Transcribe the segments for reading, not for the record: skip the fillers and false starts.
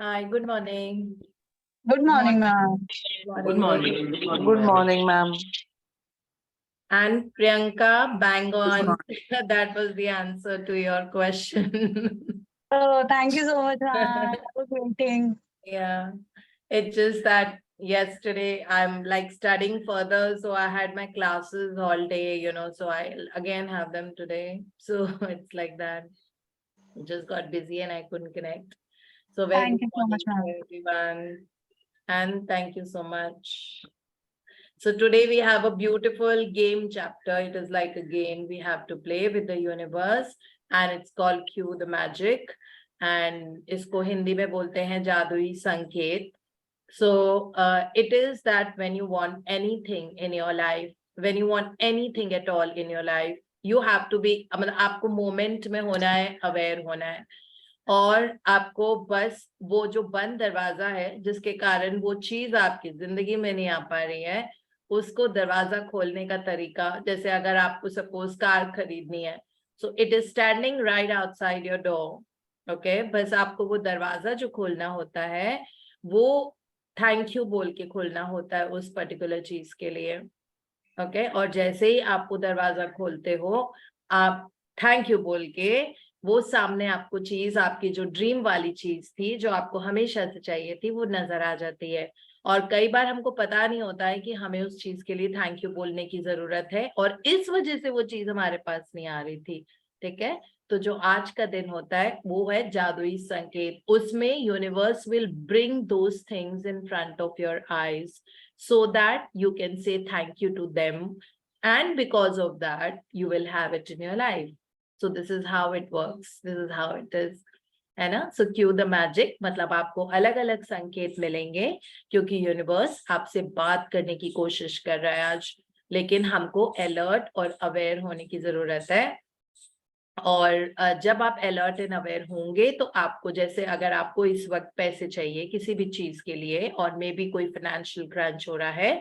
Hi, good morning. Good morning, ma'am. Good morning. Good morning, ma'am. And Priyanka, bang on. morning. That was the answer to your question. Oh, thank you so much, ma'am. I was waiting. Yeah, it's just that yesterday I'm like studying further, so I had my classes all day, so I'll again have them today. So it's like that. Just got busy and I couldn't connect. So very Thank good you so much, morning ma'am. to everyone. And thank you so much. So today we have a beautiful game chapter. It is like a game we have to play with the universe and it's called Cue the Magic. And इसको हिंदी में बोलते हैं जादुई संकेत. So it is that when you want anything in your life, when you want anything at all in your life, you have to be, मतलब आपको moment में होना है, aware होना है. और आपको बस वो जो बंद दरवाजा है जिसके कारण वो चीज आपकी जिंदगी में नहीं आ पा रही है, उसको दरवाजा खोलने का तरीका, जैसे अगर आपको सपोज कार खरीदनी है, सो it is standing right outside your door. Okay, बस आपको वो दरवाजा जो खोलना होता है वो थैंक यू बोल के खोलना होता है उस पर्टिकुलर चीज के लिए. ओके, और जैसे ही आप वो दरवाजा खोलते हो, आप थैंक यू बोल के वो सामने आपको चीज, आपकी जो ड्रीम वाली चीज थी जो आपको हमेशा से चाहिए थी, वो नजर आ जाती है. और कई बार हमको पता नहीं होता है कि हमें उस चीज के लिए थैंक यू बोलने की जरूरत है और इस वजह से वो चीज हमारे पास नहीं आ रही थी. ठीक है, तो जो आज का दिन होता है वो है जादुई संकेत. उसमें universe will bring those things in front of your eyes so that you can say thank you to them, and because of that you will have it in your life. So this is how it works, this is how it is, है ना. So cue the magic मतलब आपको अलग अलग संकेत मिलेंगे क्योंकि universe आपसे बात करने की कोशिश कर रहा है आज, लेकिन हमको अलर्ट और अवेयर होने की जरूरत है. और जब आप अलर्ट एंड अवेयर होंगे तो आपको, जैसे अगर आपको इस वक्त पैसे चाहिए किसी भी चीज के लिए और मे बी कोई फाइनेंशियल क्रंच हो रहा है,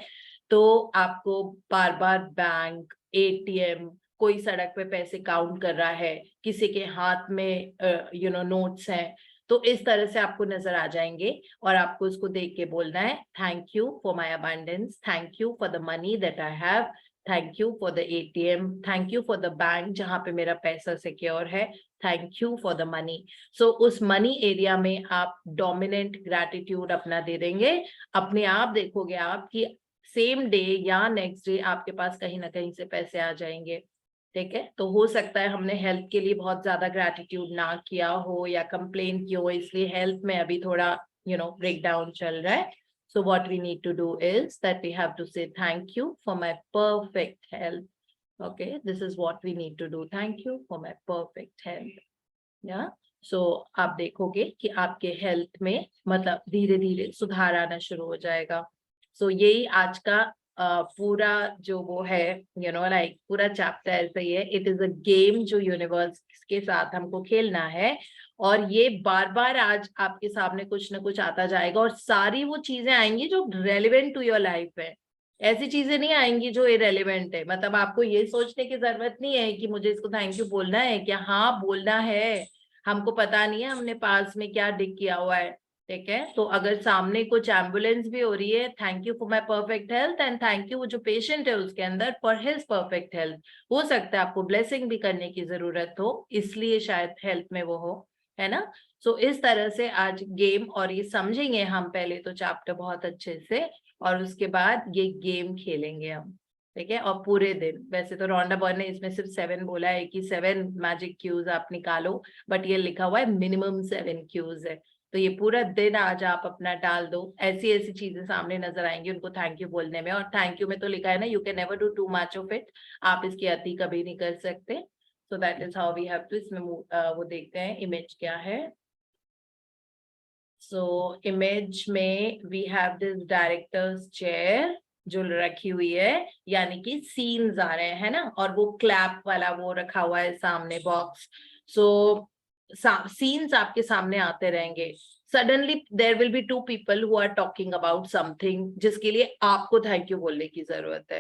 तो आपको बार बार बैंक, एटीएम, कोई सड़क पे पैसे काउंट कर रहा है, किसी के हाथ में नोट्स हैं, तो इस तरह से आपको नजर आ जाएंगे और आपको उसको देख के बोलना है thank you for my abundance, thank you for the money that I have, thank you for the ATM, thank you for the bank जहां पे मेरा पैसा सिक्योर है, thank you for the money. So उस मनी एरिया में आप dominant gratitude अपना दे देंगे. अपने आप देखोगे आप कि सेम डे या नेक्स्ट डे आपके पास कहीं ना कहीं से पैसे आ जाएंगे. ठीक है, तो हो सकता है हमने हेल्थ के लिए बहुत ज्यादा ग्रैटिट्यूड ना किया हो या कंप्लेन की हो, इसलिए हेल्थ में अभी थोड़ा ब्रेक डाउन चल रहा है. So what we need to do is that we have to say thank you for my perfect health. Okay, this is what we need to do. Thank you for my perfect health. Yeah. So आप देखोगे कि आपके health में मतलब धीरे धीरे सुधार आना शुरू हो जाएगा. So यही आज का पूरा जो वो है लाइक पूरा चैप्टर ऐसा ही है. इट इज अ गेम जो यूनिवर्स के साथ हमको खेलना है और ये बार बार आज आपके सामने कुछ ना कुछ आता जाएगा और सारी वो चीजें आएंगी जो रेलिवेंट टू योर लाइफ है. ऐसी चीजें नहीं आएंगी जो इरेलीवेंट है. मतलब आपको ये सोचने की जरूरत नहीं है कि मुझे इसको थैंक यू बोलना है, क्या हाँ बोलना है. हमको पता नहीं है हमने पास में क्या डिग किया हुआ है. ठीक है, तो अगर सामने कुछ एम्बुलेंस भी हो रही है, thank you for my perfect health and thank you वो जो पेशेंट है उसके अंदर फॉर हिज परफेक्ट हेल्थ. हो सकता है आपको ब्लेसिंग भी करने की जरूरत हो, इसलिए शायद हेल्थ में वो हो, है ना. सो इस तरह से आज गेम, और ये समझेंगे हम पहले तो चैप्टर बहुत अच्छे से और उसके बाद ये गेम खेलेंगे हम. ठीक है, और पूरे दिन, वैसे तो रोंडा बर्न ने इसमें सिर्फ 7 बोला है कि 7 मैजिक क्यूज आप निकालो, बट ये लिखा हुआ है मिनिमम 7 क्यूज है. तो ये पूरा दिन आज आप अपना डाल दो, ऐसी ऐसी चीजें सामने नजर आएंगी उनको थैंक यू बोलने में. और थैंक यू में तो लिखा है ना, you can never do too much of it, आप इसकी अति कभी नहीं कर सकते. So that is how we have to. इसमें वो देखते हैं इमेज क्या है. सो इमेज में we have this directors chair जो रखी हुई है, यानी कि सीन्स आ रहे हैं ना, और वो क्लैप वाला वो रखा हुआ है सामने बॉक्स. सो सीन्स आपके सामने आते रहेंगे. Suddenly there will be 2 people who are talking about something जिसके लिए आपको थैंक यू बोलने की जरूरत है.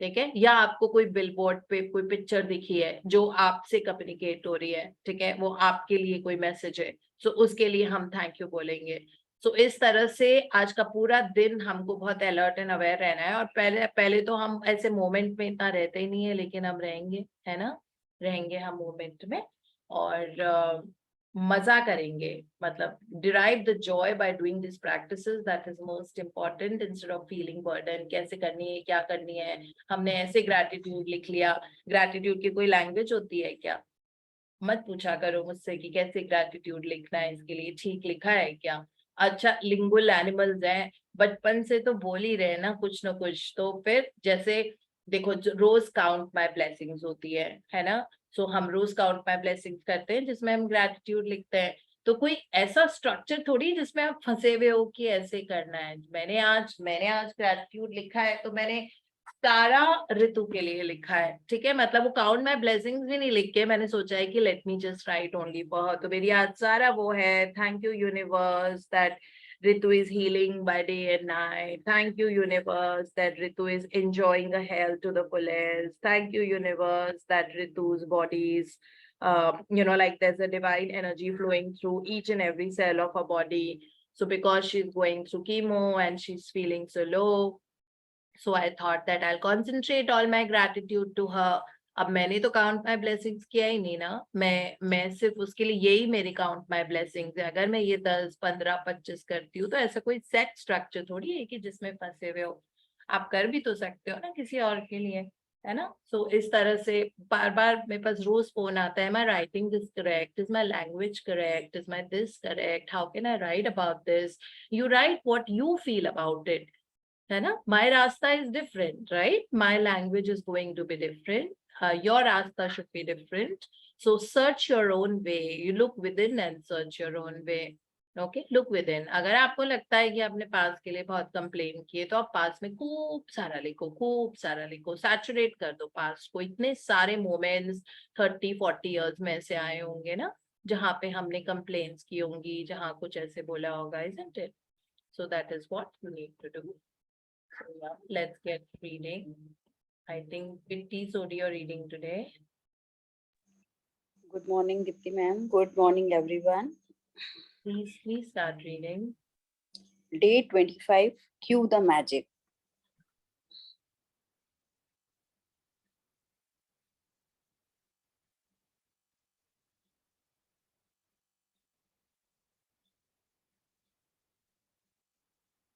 ठीक है, या आपको कोई बिलबोर्ड पे कोई पिक्चर दिखी है जो आपसे कम्युनिकेट हो रही है, ठीक है, वो आपके लिए कोई मैसेज है, सो उसके लिए हम थैंक यू बोलेंगे। सो इस तरह से आज का पूरा दिन हमको बहुत अलर्ट एंड अवेयर रहना है। और पहले पहले तो हम ऐसे मोमेंट में इतना रहते ही नहीं है, लेकिन हम रहेंगे, है ना, रहेंगे हम मोमेंट में, और मजा करेंगे, मतलब derive the joy by doing these practices, that is most important, instead of feeling burden। कैसे करनी है, क्या करनी है, हमने ऐसे gratitude लिख लिया। gratitude की कोई लैंग्वेज होती है क्या? मत पूछा करो मुझसे कि कैसे gratitude लिखना है, इसके लिए ठीक लिखा है क्या? अच्छा, लिंगुअल एनिमल्स हैं, बचपन से तो बोल ही रहे ना कुछ ना कुछ, तो फिर जैसे देखो रोज काउंट माय ब्लेसिंग्स होती है ना, सो हम रोज काउंट माय ब्लेसिंग्स करते हैं जिसमें हम ग्रेटिट्यूड लिखते हैं। तो कोई ऐसा स्ट्रक्चर थोड़ी जिसमें आप फंसे हुए हो कि ऐसे करना है। मैंने आज ग्रेटिट्यूड लिखा है तो मैंने सारा ऋतु के लिए लिखा है, ठीक है, मतलब वो काउंट माय ब्लेसिंग्स भी नहीं लिख के मैंने सोचा है कि let me just right only for. तो मेरी आज सारा वो है, thank you universe that Ritu is healing by day and night. Thank you, universe, that Ritu is enjoying her health to the fullest. Thank you, universe, that Ritu's body is, like there's a divine energy flowing through each and every cell of her body. So because she's going through chemo and she's feeling so low, so I thought that I'll concentrate all my gratitude to her. अब मैंने तो count my blessings किया ही नहीं ना, मैं सिर्फ उसके लिए, यही मेरी काउंट माई ब्लेसिंग्स है। अगर मैं ये 10 15 25 करती हूँ तो ऐसा कोई सेट स्ट्रक्चर थोड़ी है कि जिसमें फंसे हुए हो। आप कर भी तो सकते हो ना किसी और के लिए, है ना। सो इस तरह से बार बार मेरे पास रोज फोन आता है, my writing this correct, is my language correct, is my this correct, how can I right about this. You right what you feel about it, है ना। My rasta is different, right? My language is going to be different. Your rasta should be different. So search your own way. You look within and search your own way. Okay, look within. अगर आपको लगता है कि आपने पास के लिए बहुत complain किए तो आप पास में खूब सारा लिखो, खूब सारा लिखो, सैचुरेट कर दो पास को। इतने सारे मोमेंट्स 30-40 इयर्स में ऐसे आए होंगे ना जहाँ पे हमने कंप्लेन्स की होंगी, जहाँ कुछ ऐसे बोला होगा, isn't it? So that is what you need to do. So yeah, let's get reading. I think Deepti you're reading today. Good morning, Deepti ma'am. Good morning, everyone. Please start reading. Day 25, Cue the Magic.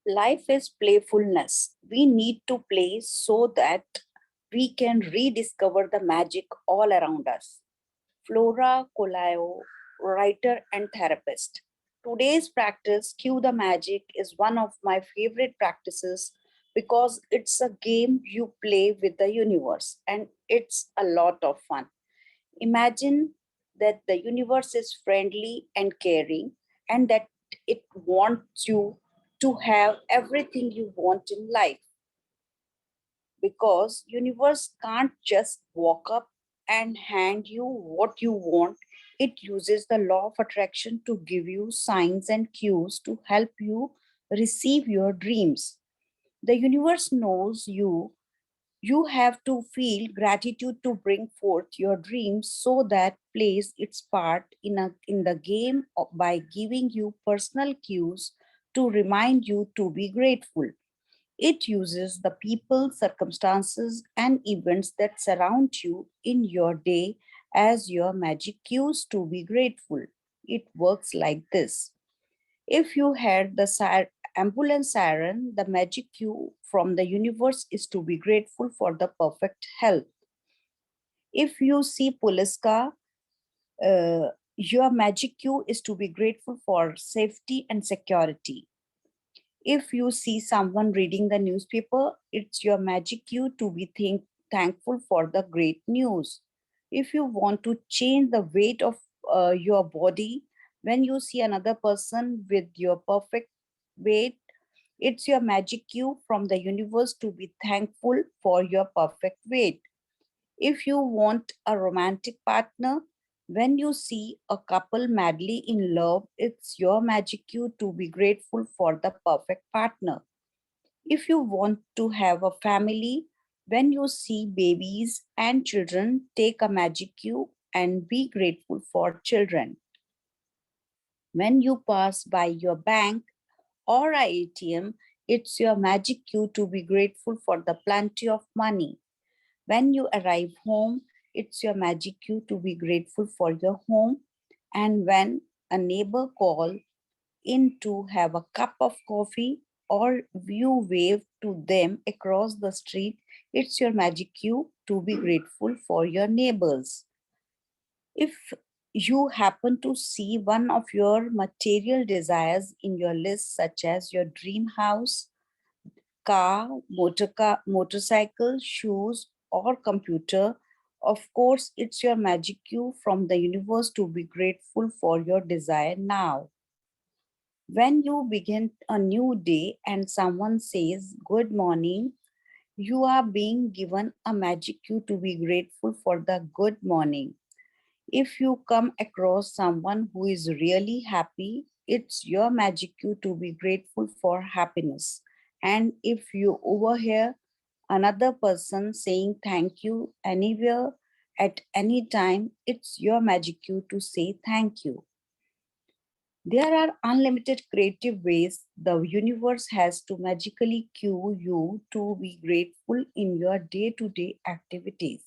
Life is playfulness. We need to play so that we can rediscover the magic all around us. Flora Colaio, writer and therapist. Today's practice, Cue the Magic, is one of my favorite practices because it's a game you play with the universe and it's a lot of fun. Imagine that the universe is friendly and caring and that it wants you to have everything you want in life, because universe can't just walk up and hand you what you want. It uses the law of attraction to give you signs and cues to help you receive your dreams. The universe knows you have to feel gratitude to bring forth your dreams, so that plays its part in the game by giving you personal cues to remind you to be grateful. It uses the people, circumstances, and events that surround you in your day as your magic cues to be grateful. It works like this. If you heard the ambulance siren, the magic cue from the universe is to be grateful for the perfect health. If you see police car, your magic cue is to be grateful for safety and security. If you see someone reading the newspaper, it's your magic cue to be thankful for the great news. If you want to change the weight of your body, when you see another person with your perfect weight, it's your magic cue from the universe to be thankful for your perfect weight. If you want a romantic partner, when you see a couple madly in love, it's your magic cue to be grateful for the perfect partner. If you want to have a family, When you see babies and children, take a magic cue and be grateful for children. When you pass by your bank or a ATM, it's your magic cue to be grateful for the plenty of money. When you arrive home, it's your magic cue to be grateful for your home. And when a neighbor calls in to have a cup of coffee or you wave to them across the street, it's your magic cue to be grateful for your neighbors. If you happen to see one of your material desires in your list, such as your dream house, motorcycle, shoes, or computer, of course, it's your magic cue from the universe to be grateful for your desire now. When you begin a new day and someone says, "Good morning," you are being given a magic cue to be grateful for the good morning. If you come across someone who is really happy, it's your magic cue to be grateful for happiness. And if you overhear another person saying thank you anywhere at any time, it's your magic cue to say thank you. There are unlimited creative ways the universe has to magically cue you to be grateful in your day-to-day activities.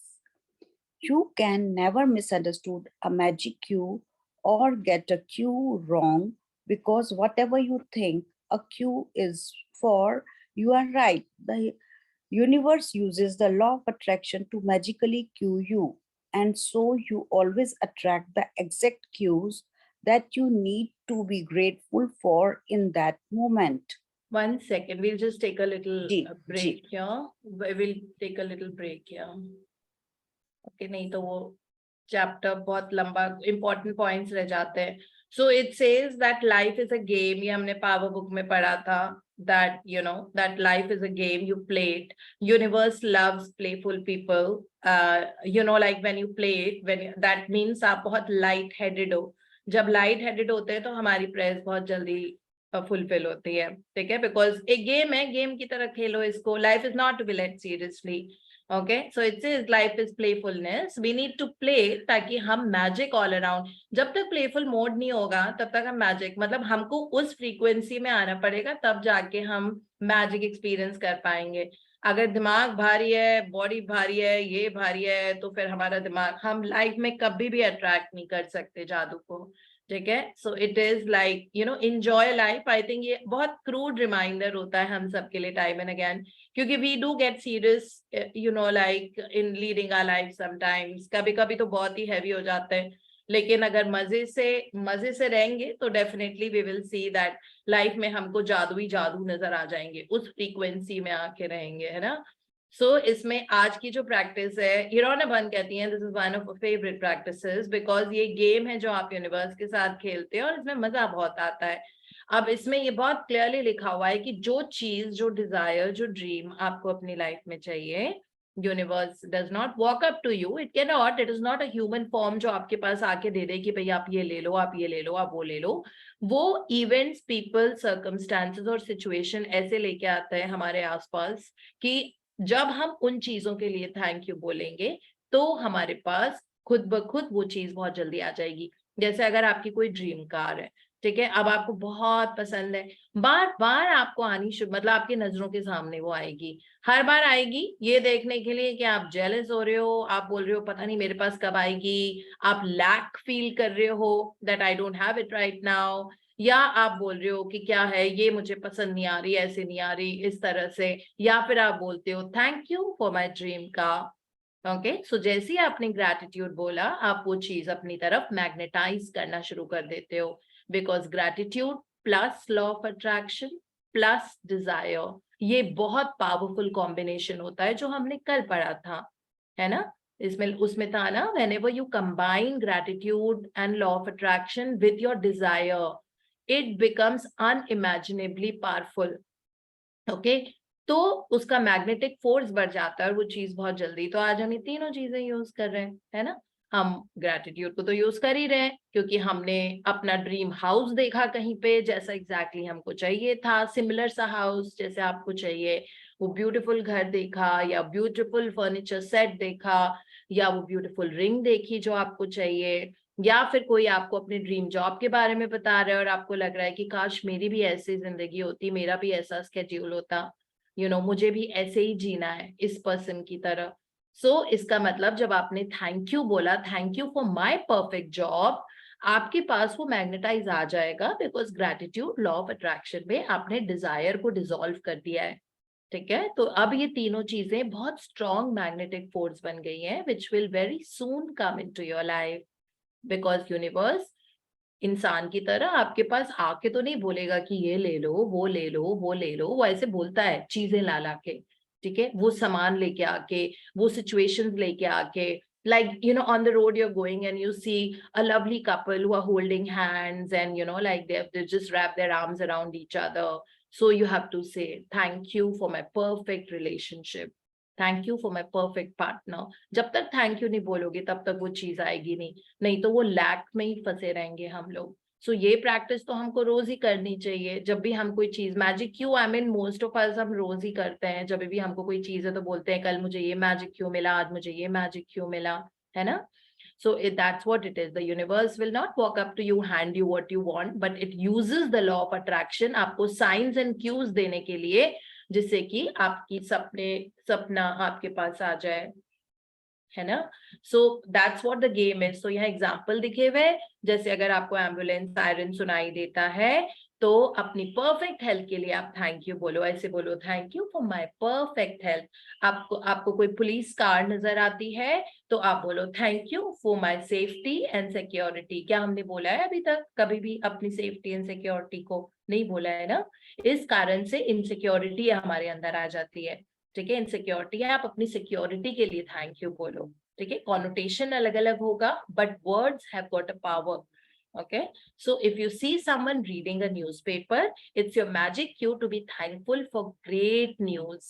You can never misunderstood a magic cue or get a cue wrong, because whatever you think a cue is for, you are right. The universe uses the law of attraction to magically cue you, and so you always attract the exact cues that you need to be grateful for in that moment. 1 second, we'll just take a little ji, break here. We'll take a little break here. Okay, नहीं तो वो chapter बहुत लंबा important points रह जाते हैं. So it says that life is a game. ये हमने power book में पढ़ा था. That that life is a game. You play it. Universe loves playful people. Like when you play it, that means आप बहुत light headed हो. जब light headed होते हैं तो हमारी prayers बहुत जल्दी fulfill होती है. ठीक है? Because एक game है, game की तरह खेलो इसको. Life is not to be led seriously. Okay, so it says life is playfulness. We need to play ताकि हम magic all around. जब तक playful mode नहीं होगा तब तक हम magic, मतलब हमको उस frequency में आना पड़ेगा, तब जाके हम magic experience कर पाएंगे. अगर दिमाग भारी है, body भारी है, ये भारी है, तो फिर हमारा दिमाग, हम life में कभी भी attract नहीं कर सकते जादू को. ठीक है? So it is like enjoy life. I think ये बहुत crude reminder होता है हम सबके लिए time and again. क्योंकि we do get serious like in leading our life sometimes. कभी कभी तो बहुत ही heavy हो जाते हैं, लेकिन अगर मजे से रहेंगे तो definitely we will see that life में हमको जादू ही जादू नजर आ जाएंगे, उस frequency में आके रहेंगे, है ना. So इसमें आज की जो practice है, Rhonda बन कहती हैं, this is one of her favorite practices because ये game है जो आप universe के साथ खेलते हैं और इसमें मजा बहुत आता है. अब इसमें ये बहुत क्लियरली लिखा हुआ है कि जो चीज, जो डिजायर, जो ड्रीम आपको अपनी लाइफ में चाहिए, universe does not walk up to you. It can not, it is not a human form जो आपके पास आके दे दे कि भाई आप ये ले लो, आप ये ले लो, आप वो ले लो. वो इवेंट्स, पीपल, सर्कमस्टांसेस और सिचुएशन ऐसे लेके आता है हमारे आसपास कि जब हम उन चीजों के लिए थैंक यू बोलेंगे तो हमारे पास खुद ब खुद वो चीज बहुत जल्दी आ जाएगी. जैसे अगर आपकी कोई ड्रीम कार है, ठीक है, अब आपको बहुत पसंद है, बार बार आपको आनी मतलब आपकी नजरों के सामने वो आएगी, हर बार आएगी ये देखने के लिए कि आप जेलस हो रहे हो, आप बोल रहे हो पता नहीं मेरे पास कब आएगी, आप लैक फील कर रहे हो that I don't have it right now, या आप बोल रहे हो कि क्या है ये मुझे पसंद नहीं आ रही, ऐसे नहीं आ रही, इस तरह से, या फिर आप बोलते हो thank you for my dream का. ओके, सो जैसे ही आपने ग्रैटिट्यूड बोला, आप वो चीज अपनी तरफ मैग्नेटाइज करना शुरू कर देते हो. Because gratitude plus law of attraction plus desire, ये बहुत पावरफुल कॉम्बिनेशन होता है जो हमने कल पढ़ा था, है ना. इसमें उसमें था ना, whenever you combine gratitude and law of attraction with your desire, it becomes unimaginably powerful. Okay, तो उसका मैग्नेटिक फोर्स बढ़ जाता है और वो चीज बहुत जल्दी. तो आज हम ये तीनों चीजें यूज कर रहे हैं, है ना. हम ग्रैटिट्यूड को तो यूज कर ही रहे हैं क्योंकि हमने अपना ड्रीम हाउस देखा कहीं पे जैसा एग्जैक्टली हमको चाहिए था, सिमिलर सा हाउस जैसे आपको चाहिए, वो ब्यूटीफुल घर देखा, या ब्यूटीफुल फर्नीचर सेट देखा, या वो ब्यूटीफुल रिंग देखी जो आपको चाहिए, या फिर कोई आपको अपने ड्रीम जॉब के बारे में बता रहा है और आपको लग रहा है कि काश मेरी भी ऐसी जिंदगी होती, मेरा भी ऐसा स्केड्यूल होता, मुझे भी ऐसे ही जीना है इस पर्सन की तरह। इसका मतलब जब आपने थैंक यू बोला, thank you for my perfect job, आपके पास वो मैग्नेटाइज आ जाएगा, because gratitude law of attraction में आपने डिजायर को डिसॉल्व कर दिया है। ठीक है, तो अब ये तीनों चीजें बहुत स्ट्रॉन्ग मैग्नेटिक फोर्स बन गई हैं, which will very soon come into your life, because universe इंसान की तरह आपके पास आके तो नहीं बोलेगा कि ये ले लो, वो ले लो, वो ले लो। वो ऐसे बोलता है चीजें ला ला के, ठीक है, वो सामान लेके आके, वो सिचुएशंस लेके आके, like on the road you're going and you see a lovely couple who are holding hands and like they just wrap their arms around each other, so you have to say thank you for my perfect relationship, thank you for my perfect partner. जब तक thank you नहीं बोलोगे तब तक वो चीज आएगी नहीं, नहीं तो वो लैक में ही फंसे रहेंगे हम लोग। ये प्रैक्टिस तो हमको रोज ही करनी चाहिए। जब भी हम कोई चीज magic Q, I mean most of us हम रोज ही करते हैं। जब भी हमको कोई चीज है तो बोलते हैं कल मुझे ये मैजिक क्यू मिला, आज मुझे ये मैजिक क्यू मिला, है ना। That's what it is. The universe will not walk up to you, hand you what you want, but it uses the law of attraction आपको signs and cues देने के लिए, जिससे कि आपकी सपना आपके पास आ जाए, है ना। That's what the game is. यहाँ एग्जाम्पल दिखे हुए, जैसे अगर आपको एम्बुलेंस सायरन सुनाई देता है तो अपनी परफेक्ट हेल्थ के लिए आप थैंक यू बोलो। ऐसे बोलो, thank you for my perfect health. आपको कोई पुलिस कार नजर आती है तो आप बोलो, thank you for my safety and security. क्या हमने बोला है अभी तक कभी भी अपनी सेफ्टी एंड सिक्योरिटी को? नहीं बोला है ना। इस कारण से इनसिक्योरिटी हमारे अंदर आ जाती है, ठीक है। इनसिक्योरिटी है, आप अपनी सिक्योरिटी के लिए थैंक यू बोलो, ठीक है। कॉनोटेशन अलग अलग होगा, but words have got a power. Okay, so if you see someone reading a newspaper, it's your magic cue to be thankful for great news.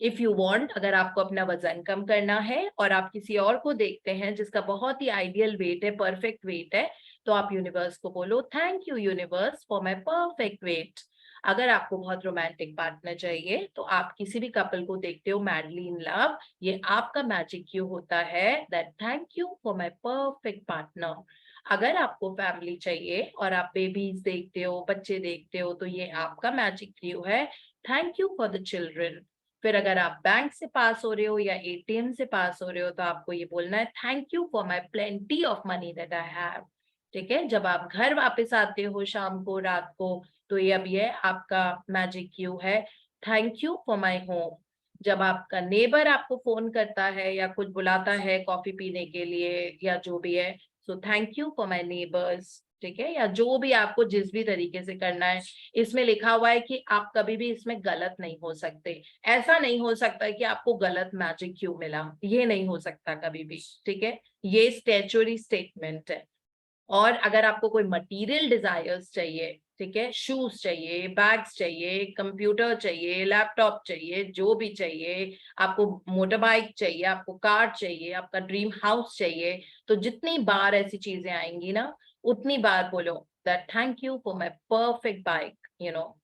If you want, अगर आपको अपना वजन कम करना है और आप किसी और को देखते हैं जिसका बहुत ही आइडियल वेट है, परफेक्ट वेट है, तो आप यूनिवर्स को बोलो, thank you universe for my perfect weight. अगर आपको बहुत रोमांटिक पार्टनर चाहिए तो आप किसी भी कपल को देखते हो मैडली इन लव, ये आपका मैजिक क्यू होता है, that thank you for my perfect partner. अगर आपको फैमिली चाहिए और आप बेबीज देखते हो, बच्चे देखते हो, तो ये आपका मैजिक क्यू है, thank you for the children. फिर अगर आप बैंक से पास हो रहे हो या एटीएम से पास हो रहे हो तो आपको ये बोलना है, thank you for my plenty of money that I have. ठीक है, जब आप घर वापस आते हो शाम को, रात को, तो ये अब ये आपका मैजिक क्यू है, thank you for my home. जब आपका नेबर आपको फोन करता है या कुछ बुलाता है कॉफी पीने के लिए या जो भी है, so thank you for my neighbours, ठीक है। या जो भी आपको जिस भी तरीके से करना है, इसमें लिखा हुआ है कि आप कभी भी इसमें गलत नहीं हो सकते। ऐसा नहीं हो सकता कि आपको गलत मैजिक क्यू मिला, ये नहीं हो सकता कभी भी, ठीक है। ये स्टैच्यूरी स्टेटमेंट है। और अगर आपको कोई मटेरियल डिजायर्स चाहिए, ठीक है, शूज चाहिए, बैग्स चाहिए, कंप्यूटर चाहिए, लैपटॉप चाहिए, जो भी चाहिए, आपको मोटर बाइक चाहिए, आपको कार चाहिए, आपका ड्रीम हाउस चाहिए, तो जितनी बार ऐसी चीजें आएंगी ना, उतनी बार बोलो that thank you for my perfect bike,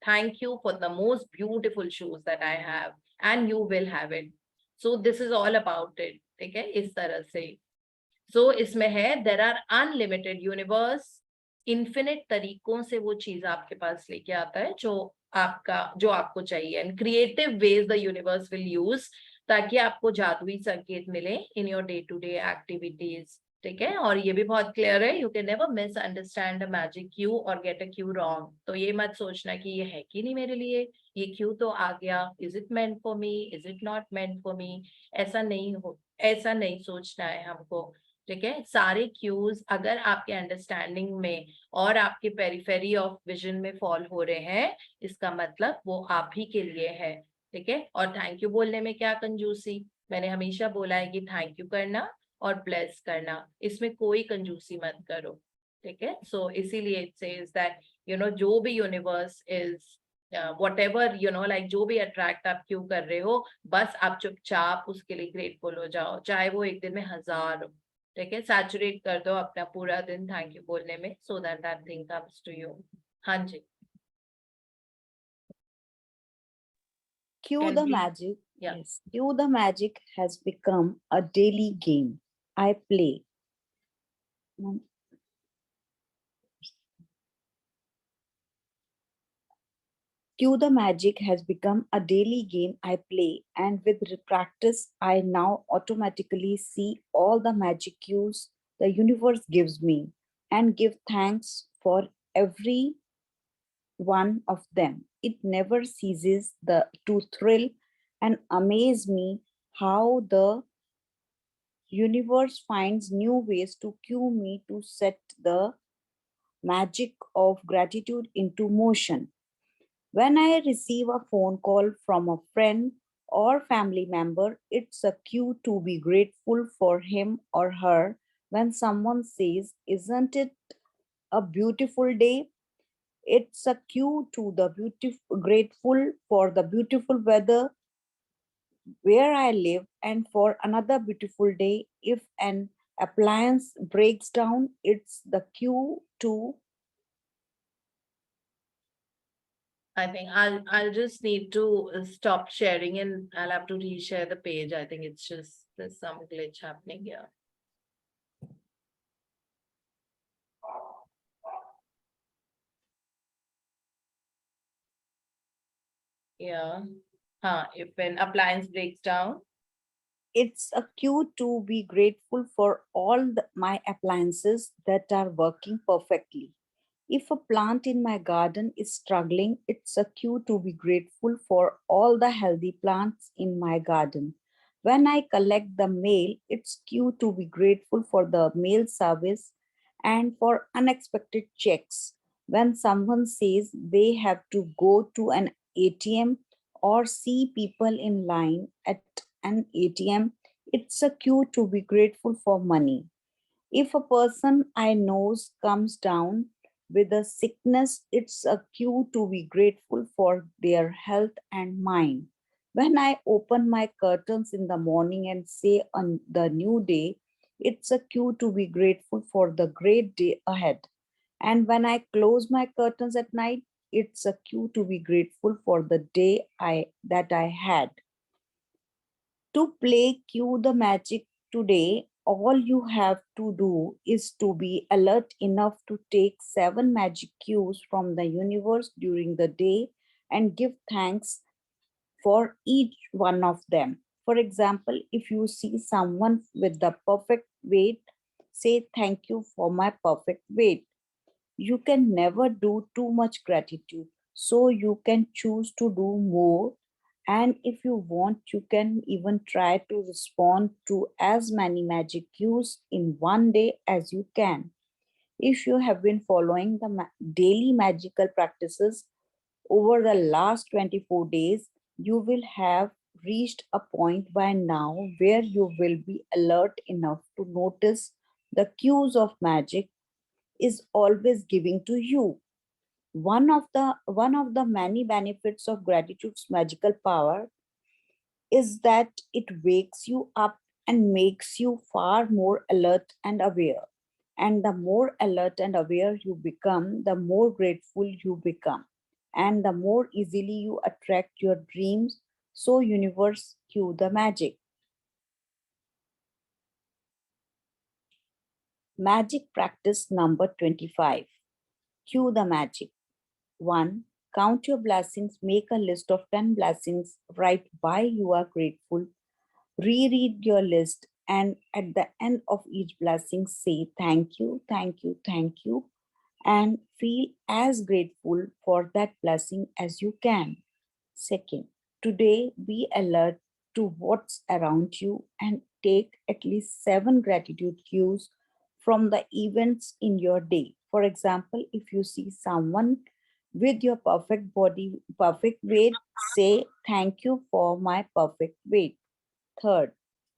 thank you for the most beautiful shoes that I have and you will have it. So this is all about it, ठीक है, इस तरह से। इसमें है, there are unlimited universe, infinite तरीकों से वो चीज आपके पास लेके आता है जो आपको चाहिए, and creative ways the universe will use, ताकि आपको जादुई संकेत मिले in your day to day activities, ठीक है। और ये भी बहुत क्लियर है, you can never misunderstand a magic cue or get a cue wrong. तो ये मत सोचना कि ये है कि नहीं मेरे लिए, ये क्यू तो आ गया, is it meant for me, is it not meant for me, ऐसा नहीं सोचना है हमको, ठीक है। सारे क्यूज अगर आपके अंडरस्टैंडिंग में और आपके पेरिफेरी ऑफ विजन में फॉल हो रहे हैं, इसका मतलब वो आप ही के लिए है, ठीक है। और थैंक यू बोलने में क्या कंजूसी, मैंने हमेशा बोला है कि थैंक यू करना और ब्लेस करना, इसमें कोई कंजूसी मत करो, ठीक है। इसीलिए इट सेज दैट जो भी यूनिवर्स इज whatever, like जो भी अट्रैक्ट आप क्यों कर रहे हो, बस आप चुपचाप उसके लिए ग्रेटफुल हो जाओ, चाहे वो एक दिन में 1000 हो, ठीक है। सैचुरेट कर दो अपना पूरा दिन थैंक यू बोलने में, so that thing comes to you. हाँ जी। Cue Can the we- magic. Yeah. Yes. Cue the magic has become a daily game I play. Mm, Cue the magic has become a daily game I play, and with practice, I now automatically see all the magic cues the universe gives me and give thanks for every one of them. It never ceases to thrill and amaze me how the universe finds new ways to cue me to set the magic of gratitude into motion. When I receive a phone call from a friend or family member, it's a cue to be grateful for him or her. When someone says, "Isn't it a beautiful day?" It's a cue to the beautiful, grateful for the beautiful weather where I live, and for another beautiful day. If an appliance breaks down, it's the cue to. I think I'll just need to stop sharing and I'll have to reshare the page. I think it's just there's some glitch happening here. Yeah. If an appliance breaks down. It's a cue to be grateful for all my appliances that are working perfectly. If a plant in my garden is struggling, it's a cue to be grateful for all the healthy plants in my garden. When I collect the mail, it's cue to be grateful for the mail service and for unexpected checks. When someone says they have to go to an ATM or see people in line at an ATM, it's a cue to be grateful for money. If a person I know comes down with a sickness, it's a cue to be grateful for their health and mind. When I open my curtains in the morning and say on the new day, it's a cue to be grateful for the great day ahead. And when I close my curtains at night, it's a cue to be grateful for the day I had. To play Cue the Magic today, all you have to do is to be alert enough to take 7 magic cues from the universe during the day and give thanks for each one of them. For example, if you see someone with the perfect weight, say thank you for my perfect weight. You can never do too much gratitude, so you can choose to do more. And if you want, you can even try to respond to as many magic cues in one day as you can. If you have been following the daily magical practices over the last 24 days, you will have reached a point by now where you will be alert enough to notice the cues of magic is always giving to you. One of the many benefits of gratitude's magical power is that it wakes you up and makes you far more alert and aware. And the more alert and aware you become, the more grateful you become, and the more easily you attract your dreams. So universe, cue the magic. Magic practice number 25. Cue the magic. 1. Count your blessings. Make a list of 10 blessings. Write why you are grateful. Reread your list, and at the end of each blessing, say thank you, thank you, thank you, and feel as grateful for that blessing as you can. Second, today be alert to what's around you and take at least 7 gratitude cues from the events in your day. For example, if you see someone with your perfect body, perfect weight, say thank you for my perfect weight. Third,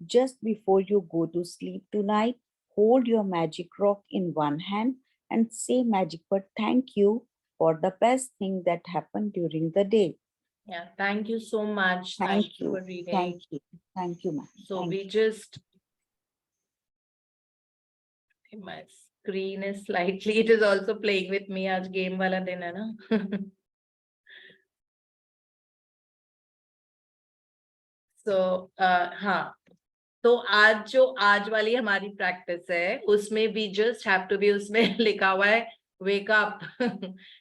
just before you go to sleep tonight, hold your magic rock in one hand and say magic word thank you for the best thing that happened during the day. Yeah, thank you so much. Thank Thank you you. for reading. Thank you. Thank you, ma'am. So Thank we just, my screen is slightly, it is also playing with me. आज game वाला दिन है ना. हाँ, तो आज वाली हमारी प्रैक्टिस है, उसमें we just have to be, उसमें लिखा हुआ है वेक अप,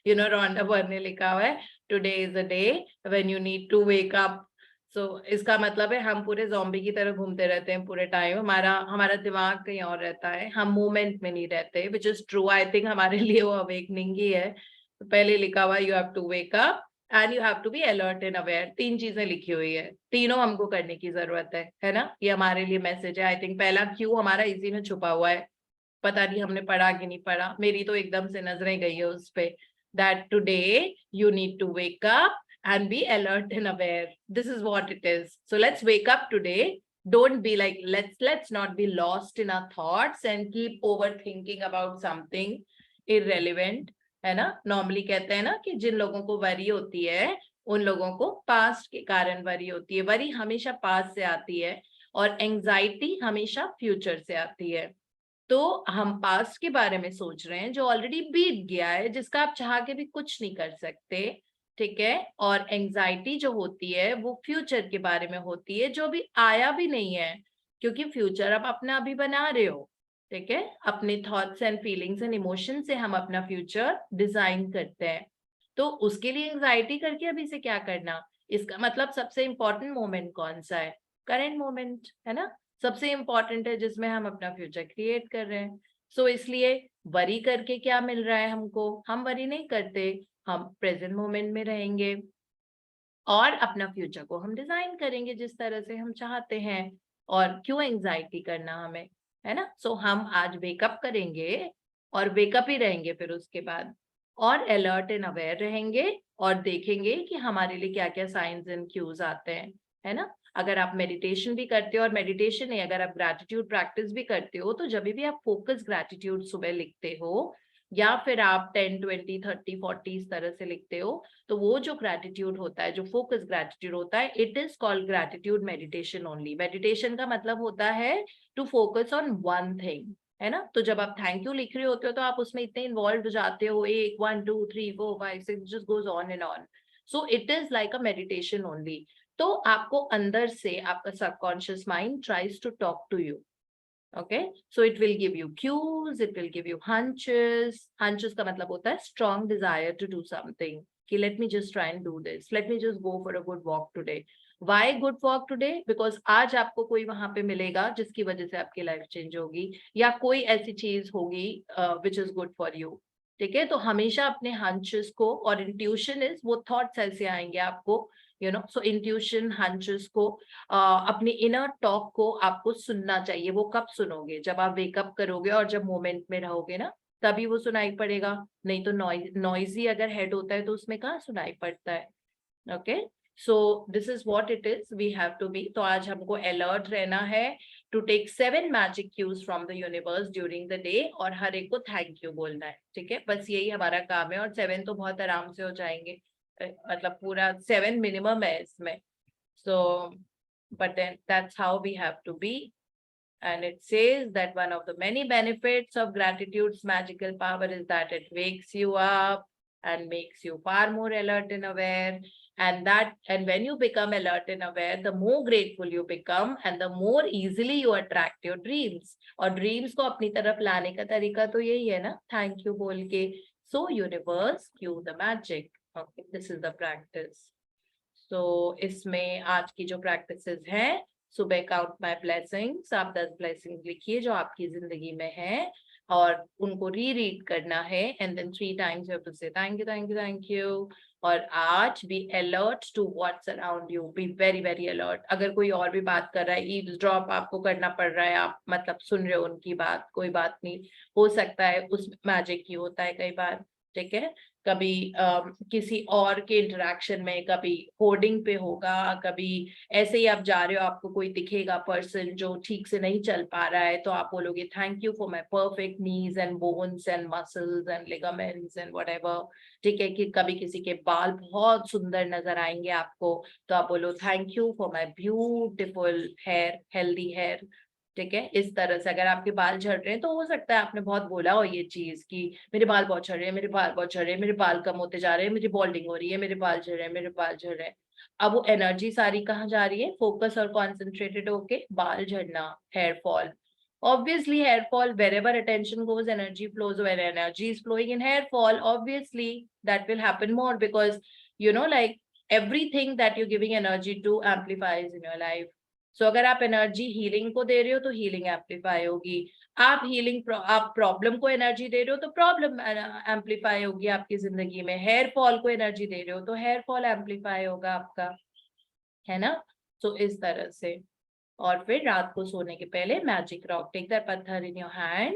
रोंडा बर्न ने लिखा हुआ है today is a day when you need to wake up. So इसका मतलब है हम पूरे ज़ॉम्बी की तरह घूमते रहते हैं पूरे टाइम, हमारा हमारा दिमाग कहीं और रहता है, हम मूवमेंट में नहीं रहते, which is true. I think हमारे लिए वो अवेकनिंग ही है। तो पहले लिखा हुआ you have to wake up and you have to be alert and aware. 3 चीजें लिखी हुई है, तीनों हमको करने की जरूरत है ना। ये हमारे लिए मैसेज है। आई थिंक पहला क्यू हमारा इसी में छुपा हुआ है, पता नहीं हमने पढ़ा कि नहीं पढ़ा, मेरी तो एकदम से नजरें गई है उस पे, that today you need to wake up and be alert and aware. This is what it is. So let's wake up today. Don't be like, let's not be lost in our thoughts and keep overthinking about something irrelevant, है ना। Normally कहते हैं ना कि जिन लोगों को worry होती है उन लोगों को पास्ट के कारण वरी होती है। वरी हमेशा पास्ट से आती है और एंजाइटी हमेशा फ्यूचर से आती है। तो हम पास्ट के बारे में सोच रहे हैं जो ऑलरेडी बीत गया है, जिसका आप चाह के भी कुछ नहीं कर सकते, ठीक है। और एंजाइटी जो होती है वो फ्यूचर के बारे में होती है, जो भी आया भी नहीं है, क्योंकि फ्यूचर आप अपना अभी बना रहे हो, ठीक है। अपने thoughts and feelings and emotion से हम अपना फ्यूचर डिजाइन करते हैं। तो उसके लिए एंजाइटी करके अभी से क्या करना। इसका मतलब सबसे इंपॉर्टेंट मोमेंट कौन सा है, करेंट मोमेंट, है ना। सबसे इंपॉर्टेंट है जिसमें हम अपना फ्यूचर क्रिएट कर रहे हैं। सो इसलिए वरी करके क्या मिल रहा है हमको, हम वरी नहीं करते, हम प्रेजेंट मोमेंट में रहेंगे और अपना फ्यूचर को हम डिजाइन करेंगे जिस तरह से हम चाहते हैं। और क्यों एंजाइटी करना हमें, है ना। सो हम आज वेकअप करेंगे और वेकअप ही रहेंगे फिर उसके बाद, और अलर्ट एंड अवेयर रहेंगे और देखेंगे कि हमारे लिए क्या क्या साइंस एंड क्यूज आते हैं, है ना। अगर आप मेडिटेशन भी करते हो, और मेडिटेशन नहीं, अगर आप ग्रैटिट्यूड प्रैक्टिस भी करते हो, तो जब भी आप फोकस ग्रैटिट्यूड सुबह लिखते हो या फिर आप 10, 20, 30, 40 इस तरह से लिखते हो, तो वो जो ग्रैटिट्यूड होता है, जो फोकस ग्रैटिट्यूड होता है, it is called gratitude meditation only. Meditation का मतलब होता है to focus on one thing, है ना। तो जब आप थैंक यू लिख रहे होते हो तो आप उसमें इतने इन्वॉल्व हो जाते हो, 1 1 2 3 4 5 6 just goes on and on. So it is like a meditation only. तो आपको अंदर से आपका subconscious mind tries to talk to you, okay, so it will give you cues, it will give you hunches का मतलब होता है strong desire to do something, कि let me just try and do this, let me just go for a good walk today. Why good walk today? Because आज आपको कोई वहां पे मिलेगा जिसकी वजह से आपकी लाइफ चेंज होगी, या कोई ऐसी चीज होगी which is good for you, ठीक है। तो हमेशा अपने हंचेस को, और इंट्यूशन इज वो थॉट्स ऐसे आएंगे आपको, सो इंट्यूशन हंचेस को, अपनी इनर टॉक को आपको सुनना चाहिए। वो कब सुनोगे, जब आप वेकअप करोगे और जब मोमेंट में रहोगे ना, तभी वो सुनाई पड़ेगा। नहीं तो नॉइजी अगर हेड होता है तो उसमें कहाँ सुनाई पड़ता है। Okay, so this is what it is, we have to be. तो आज हमको अलर्ट रहना है to take 7 magic cues from the universe during the day, और हर एक को थैंक यू बोलना है, ठीक है। बस यही हमारा काम है, और 7 तो बहुत आराम से हो जाएंगे, मतलब पूरा 7 मिनिमम है इसमें। So, but then that's how we have to be. And it says that one of the many benefits of gratitude's magical power is that it wakes you up and makes you far more alert and aware. And when you become alert and aware, the more grateful you become and the more easily you attract your dreams. और dreams को अपनी तरफ लाने का तरीका तो यही है ना, thank you बोल के। So universe, cue the magic. Okay, this is the practice. तो इसमें आज की जो प्रैक्टिसेस हैं, सुबह काउंट माय ब्लेसिंग्स, आप 10 ब्लेसिंग्स लिखिए जो आपकी जिंदगी में है, और उनको रीड करना है, and then 3 times you have to say thank you thank you thank you. और आज be alert to what's around you, be very very alert. अगर कोई और भी बात कर रहा है, ईव्सड्रॉप आपको करना पड़ रहा है, आप मतलब सुन रहे हो उनकी बात, कोई बात नहीं, हो सकता है उसमें मैजिक ही होता है कई बार, ठीक है। कभी किसी और के इंटरेक्शन में, कभी होर्डिंग पे होगा, कभी ऐसे ही आप जा रहे हो, आपको कोई दिखेगा पर्सन जो ठीक से नहीं चल पा रहा है, तो आप बोलोगे thank you for my perfect knees and bones and muscles and ligaments and whatever, ठीक है। कि कभी किसी के बाल बहुत सुंदर नजर आएंगे आपको, तो आप बोलो thank you for my beautiful hair, healthy hair, ठीक है। इस तरह से अगर आपके बाल झड़ रहे हैं, तो हो सकता है आपने बहुत बोला हो ये चीज कि मेरे बाल बहुत झड़ रहे हैं, मेरे बाल बहुत झड़ रहे हैं, मेरे बाल कम होते जा रहे हैं, मेरी बॉल्डिंग हो रही है, मेरे बाल झड़ रहे हैं, मेरे बाल झड़ रहे हैं। अब वो एनर्जी सारी कहाँ जा रही है? फोकस और कॉन्सेंट्रेटेड होके बाल झड़ना, hair fall. Obviously, hair fall, wherever attention goes, energy flows. When energy is flowing in hair fall, obviously that will happen more because, like everything that you're giving energy to amplifies in your life. So अगर आप energy healing को दे रहे हो तो healing amplify होगी. आप problem को energy दे रहे हो तो प्रॉब्लम एम्पलीफाई होगी आपकी जिंदगी में. हेयर फॉल को एनर्जी दे रहे हो तो हेयर फॉल एम्पलीफाई होगा आपका, है ना? तो इस तरह से. और फिर रात को सोने के पहले मैजिक रॉक, टेक दैट पत्थर in your hand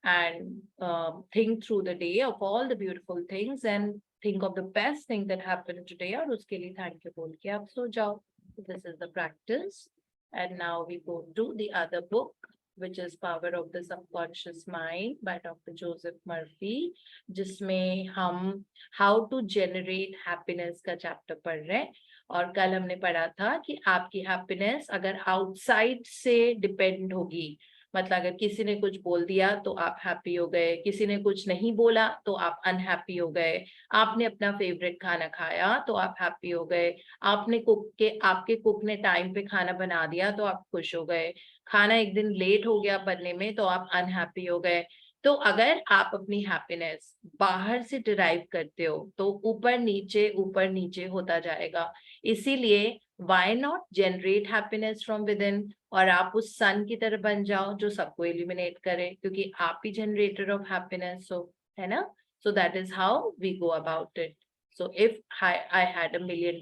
and think through the day of all the beautiful things and think of the best thing that happened today, और उसके लिए थैंक यू बोल के आप सो जाओ. This is the practice. And now we go to the other book which is Power of the Subconscious Mind by Dr. Joseph Murphy, जिसमें हम How to Generate Happiness का चैप्टर पढ़ रहे हैं. और कल हमने पढ़ा था कि आपकी हैप्पीनेस अगर आउटसाइड से डिपेंड होगी, मतलब अगर किसी ने कुछ बोल दिया तो आप हैप्पी हो गए, किसी ने कुछ नहीं बोला तो आप अनहैप्पी हो गए, आपने अपना फेवरेट खाना खाया तो आप हैप्पी हो गए, आपके कुक ने टाइम पे खाना बना दिया तो आप खुश हो गए, खाना एक दिन लेट हो गया बनने में तो आप अनहैप्पी हो गए. तो अगर आप अपनी हैप्पीनेस बाहर से डिराइव करते हो तो ऊपर नीचे होता जाएगा. इसीलिए why not generate happiness from within, और आप उस सन की तरह बन जाओ जो सबको इल्यूमिनेट करे, क्योंकि आप ही जनरेटर ऑफ हैप्पीनेस हो, है ना? So that is how we go about it. So if I had $1 million,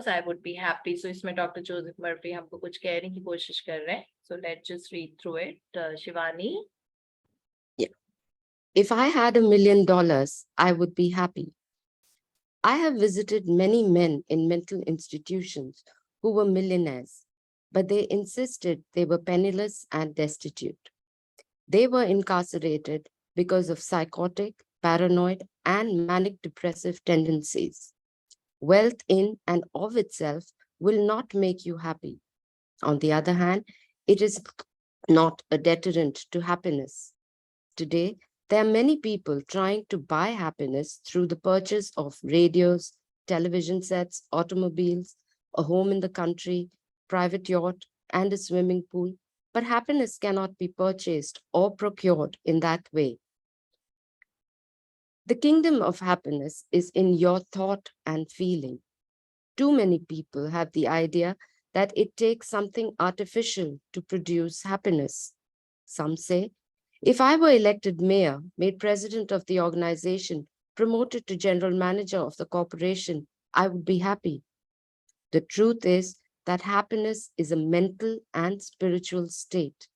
I would be happy. So इसमें डॉक्टर जोसेफ मर्फी हमको कुछ कहने की कोशिश कर रहे हैं. So let's just read through it. Shivani. If I had $1 million, I would be happy. I have visited many men in mental institutions who were millionaires, but they insisted they were penniless and destitute. They were incarcerated because of psychotic, paranoid, and manic depressive tendencies. Wealth in and of itself will not make you happy. On the other hand, it is not a deterrent to happiness. Today, there are many people trying to buy happiness through the purchase of radios, television sets, automobiles, a home in the country, private yacht, and a swimming pool. But happiness cannot be purchased or procured in that way. The kingdom of happiness is in your thought and feeling. Too many people have the idea that it takes something artificial to produce happiness. Some say, if I were elected mayor, made president of the organization, promoted to general manager of the corporation, I would be happy. The truth is that happiness is a mental and spiritual state.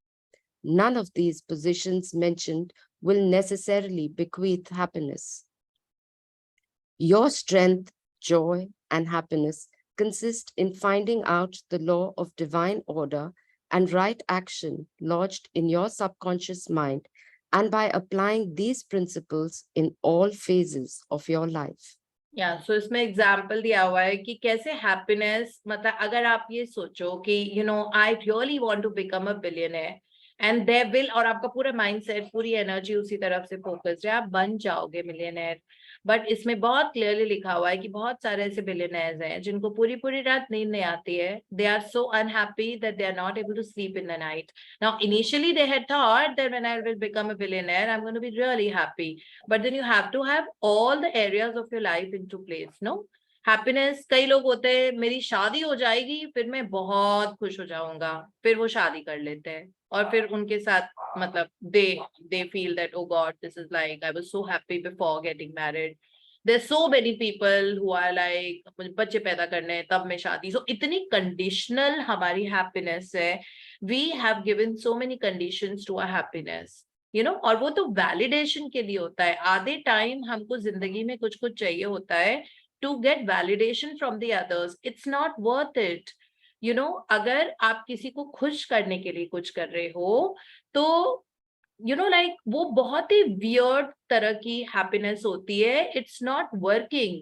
None of these positions mentioned will necessarily bequeath happiness. Your strength, joy, and happiness consist in finding out the law of divine order and right action lodged in your subconscious mind, and by applying these principles in all phases of your life. So इसमें example दिया हुआ है कि कैसे happiness, मतलब अगर आप ये सोचो कि I really want to become a billionaire and there will, और आपका पूरा माइंडसेट, पूरी एनर्जी उसी तरफ से फोकस्ड है, आप बन जाओगे मिलियनर. बट इसमें बहुत क्लियरली लिखा हुआ है कि बहुत सारे ऐसे बिलियनर्स हैं जिनको पूरी पूरी रात नींद नहीं आती है. They are so unhappy that they are not able to sleep in the night. Now initially they had thought that when I will become a billionaire I am going to be really happy, but then you have to have all the areas of your life into place. No happiness, कई लोग होते हैं मेरी शादी हो जाएगी फिर मैं बहुत खुश हो जाऊंगा, फिर वो शादी कर लेते हैं और फिर उनके साथ मतलब they feel that oh god, this is like I was so happy before getting married. There's so many people who are like मुझे बच्चे पैदा करने हैं तब मैं शादी. So इतनी कंडीशनल हमारी हैप्पीनेस है. We have given so many conditions to our happiness, और वो तो वैलिडेशन के लिए होता है. आधे टाइम हमको जिंदगी में कुछ कुछ चाहिए होता है to get validation from the others. It's not worth it. अगर आप किसी को खुश करने के लिए कुछ कर रहे हो तो like वो बहुत ही weird तरह की हैप्पीनेस होती है. It's not working.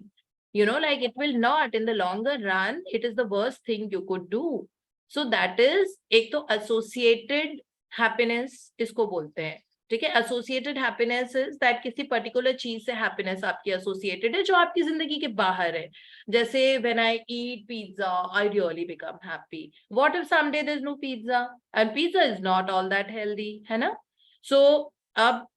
Like it will not, in the longer run, it is the worst thing you could do. So that is, एक तो associated happiness इसको बोलते हैं. ठीक है. एसोसिएटेड हैप्पीनेस इज दैट किसी पर्टिकुलर चीज से हैप्पीनेस आपकी एसोसिएटेड है जो आपकी जिंदगी के बाहर है. जैसे when I eat pizza I really become happy. What if someday there is no pizza and pizza is not all that healthy, है ना. सो अब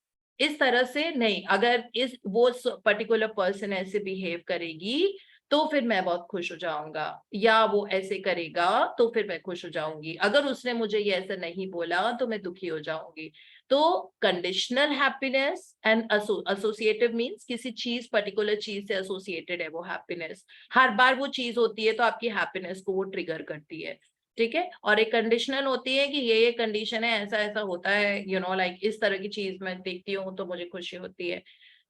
इस तरह से नहीं, अगर इस वो पर्टिकुलर पर्सन ऐसे बिहेव करेगी तो फिर मैं बहुत खुश हो जाऊंगा, या वो ऐसे करेगा तो फिर मैं खुश हो जाऊंगी. अगर उसने मुझे ये ऐसा नहीं बोला तो मैं दुखी हो जाऊंगी. तो conditional happiness and associative means किसी चीज, पर्टिकुलर चीज से एसोसिएटेड है वो हैप्पीनेस. हर बार वो चीज होती है तो आपकी हैप्पीनेस को वो ट्रिगर करती है. ठीक है. और एक कंडीशनल होती है कि ये कंडीशन है, ऐसा ऐसा होता है, यू नो लाइक इस तरह की चीज मैं देखती हूँ तो मुझे खुशी होती है.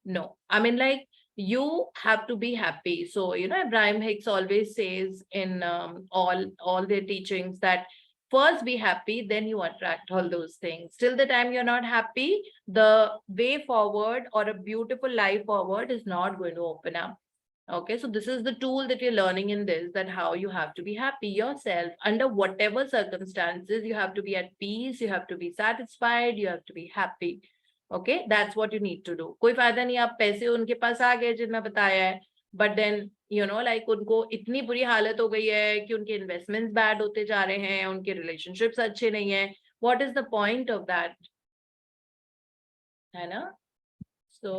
No, I mean like you have to be happy. So you know Abraham Hicks always says in all their teachings that first be happy, then you attract all those things. Till the time you're not happy, the way forward or a beautiful life forward is not going to open up. Okay, so this is the tool that you're learning in this, that how you have to be happy yourself under whatever circumstances. You have to be at peace, you have to be satisfied, you have to be happy. Okay, that's what you need to do. कोई फायदा नहीं आप पैसे उनके पास आ गए जितना बताया है, but then you know like उनको इतनी बुरी हालत हो गई है कि उनके इन्वेस्टमेंट्स बैड होते जा रहे हैं, उनके रिलेशनशिप्स अच्छे नहीं है. What is the point of that? है ना. So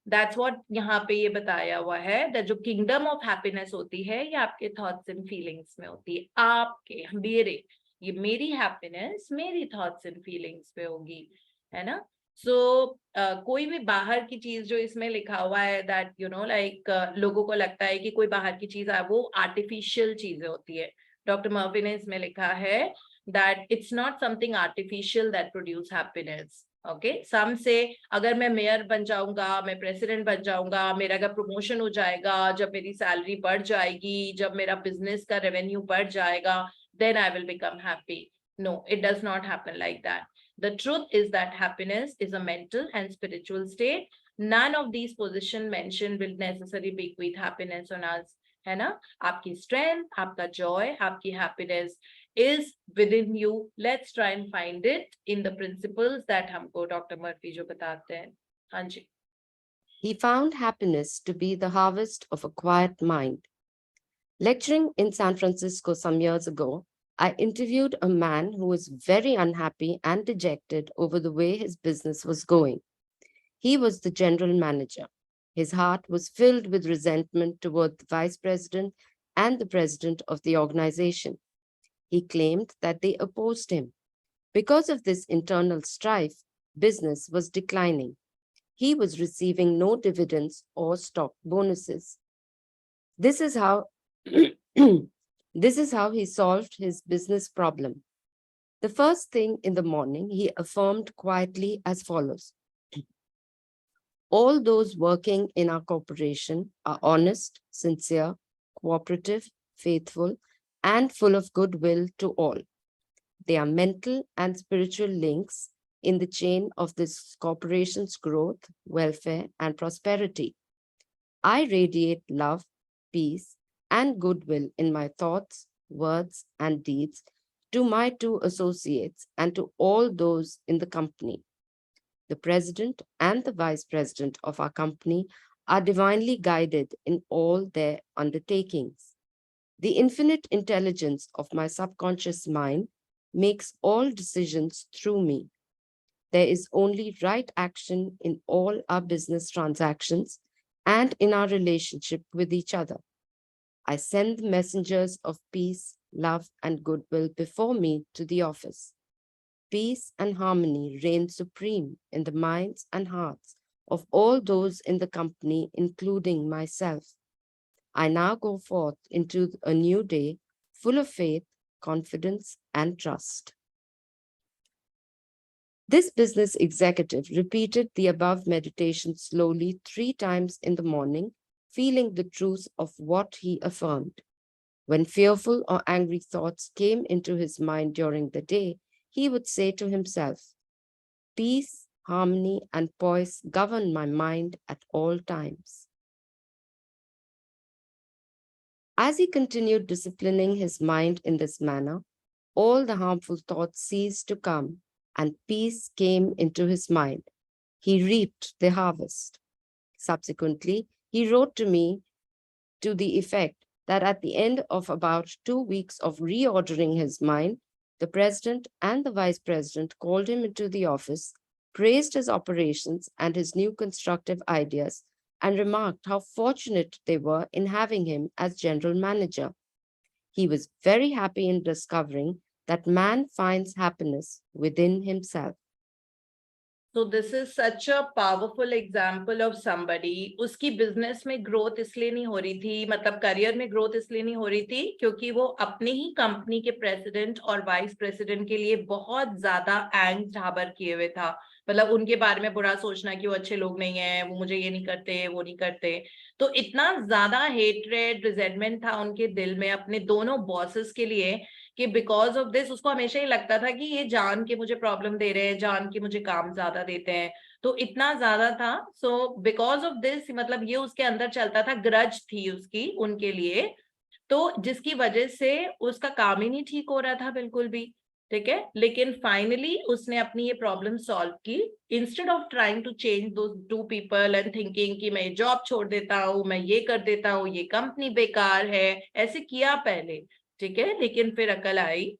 that's what यहाँ पे ये बताया हुआ है, that जो किंगडम ऑफ हैप्पीनेस होती है ये आपके थॉट्स एंड फीलिंग्स में होती है. आपके, मेरे, ये मेरी हैप्पीनेस मेरी थॉट्स एंड फीलिंग्स पे होगी, है ना. सो कोई भी बाहर की चीज जो इसमें लिखा हुआ है दैट यू नो लाइक लोगों को लगता है कि कोई बाहर की चीज है वो आर्टिफिशियल चीजें होती है. डॉक्टर मर्फी ने इसमें लिखा है that it's not something artificial that produce happiness. Okay, सम से अगर मैं मेयर बन जाऊंगा, मैं प्रेसिडेंट बन जाऊंगा, मेरा अगर प्रमोशन हो जाएगा, जब मेरी सैलरी बढ़ जाएगी, जब मेरा बिजनेस का रेवेन्यू बढ़ जाएगा, then I will become happy. No, it does not happen like that. The truth is that happiness is a mental and spiritual state. None of these positions mentioned will necessarily bequeath happiness on us. है ना. आपकी strength, आपका joy, आपकी happiness is within you. Let's try and find it in the principles that हमको Dr. Murphy जो बताते हैं. हाँ जी. He found happiness to be the harvest of a quiet mind. Lecturing in San Francisco some years ago, I interviewed a man who was very unhappy and dejected over the way his business was going. He was the general manager. His heart was filled with resentment toward the vice president and the president of the organization. He claimed that they opposed him. Because of this internal strife, business was declining. He was receiving no dividends or stock bonuses. This is how he solved his business problem. The first thing in the morning, he affirmed quietly as follows: all those working in our corporation are honest, sincere, cooperative, faithful, and full of goodwill to all. They are mental and spiritual links in the chain of this corporation's growth, welfare, and prosperity. I radiate love, peace, and goodwill in my thoughts, words, and deeds to my two associates and to all those in the company. The president and the vice president of our company are divinely guided in all their undertakings. The infinite intelligence of my subconscious mind makes all decisions through me. There is only right action in all our business transactions and in our relationship with each other. I send the messengers of peace, love, and goodwill before me to the office. Peace and harmony reign supreme in the minds and hearts of all those in the company, including myself. I now go forth into a new day full of faith, confidence, and trust. This business executive repeated the above meditation slowly 3 times in the morning, feeling the truth of what he affirmed. When fearful or angry thoughts came into his mind during the day, he would say to himself, peace, harmony, and poise govern my mind at all times. As he continued disciplining his mind in this manner, all the harmful thoughts ceased to come, and peace came into his mind. He reaped the harvest. Subsequently, he wrote to me to the effect that at the end of about 2 weeks of reordering his mind, the president and the vice president called him into the office, praised his operations and his new constructive ideas, and remarked how fortunate they were in having him as general manager. He was very happy in discovering that man finds happiness within himself. So this is such a powerful example of somebody. उसकी business में growth इसलिए नहीं हो रही थी, मतलब career में growth इसलिए नहीं हो रही थी क्योंकि वो अपनी ही कंपनी के प्रेसिडेंट और वाइस प्रेसिडेंट के लिए बहुत ज्यादा एंग्स्ट हार्बर किए हुए था। मतलब उनके बारे में बुरा सोचना कि वो अच्छे लोग नहीं है, वो मुझे ये नहीं करते, वो नहीं करते। तो इतना ज्यादा हेट्रेड, रिजेंटमेंट था उनके दिल में अपने दोनों बॉसेस के लिए कि बिकॉज ऑफ दिस उसको हमेशा ही लगता था कि ये जान के मुझे प्रॉब्लम दे रहे हैं, जान के मुझे काम ज्यादा देते हैं। तो इतना ज्यादा था। सो बिकॉज ऑफ दिस, मतलब ये उसके अंदर चलता था, ग्रज थी उसकी उनके लिए, तो जिसकी वजह से उसका काम ही नहीं ठीक हो रहा था बिल्कुल भी। ठीक है, लेकिन फाइनली उसने अपनी ये प्रॉब्लम सॉल्व की। Instead of trying to change do to people and thinking कि मैं जॉब छोड़ देता हूँ, मैं ये कर देता हूँ, ये कंपनी बेकार है, ऐसे किया पहले। ठीक है, लेकिन फिर अकल आई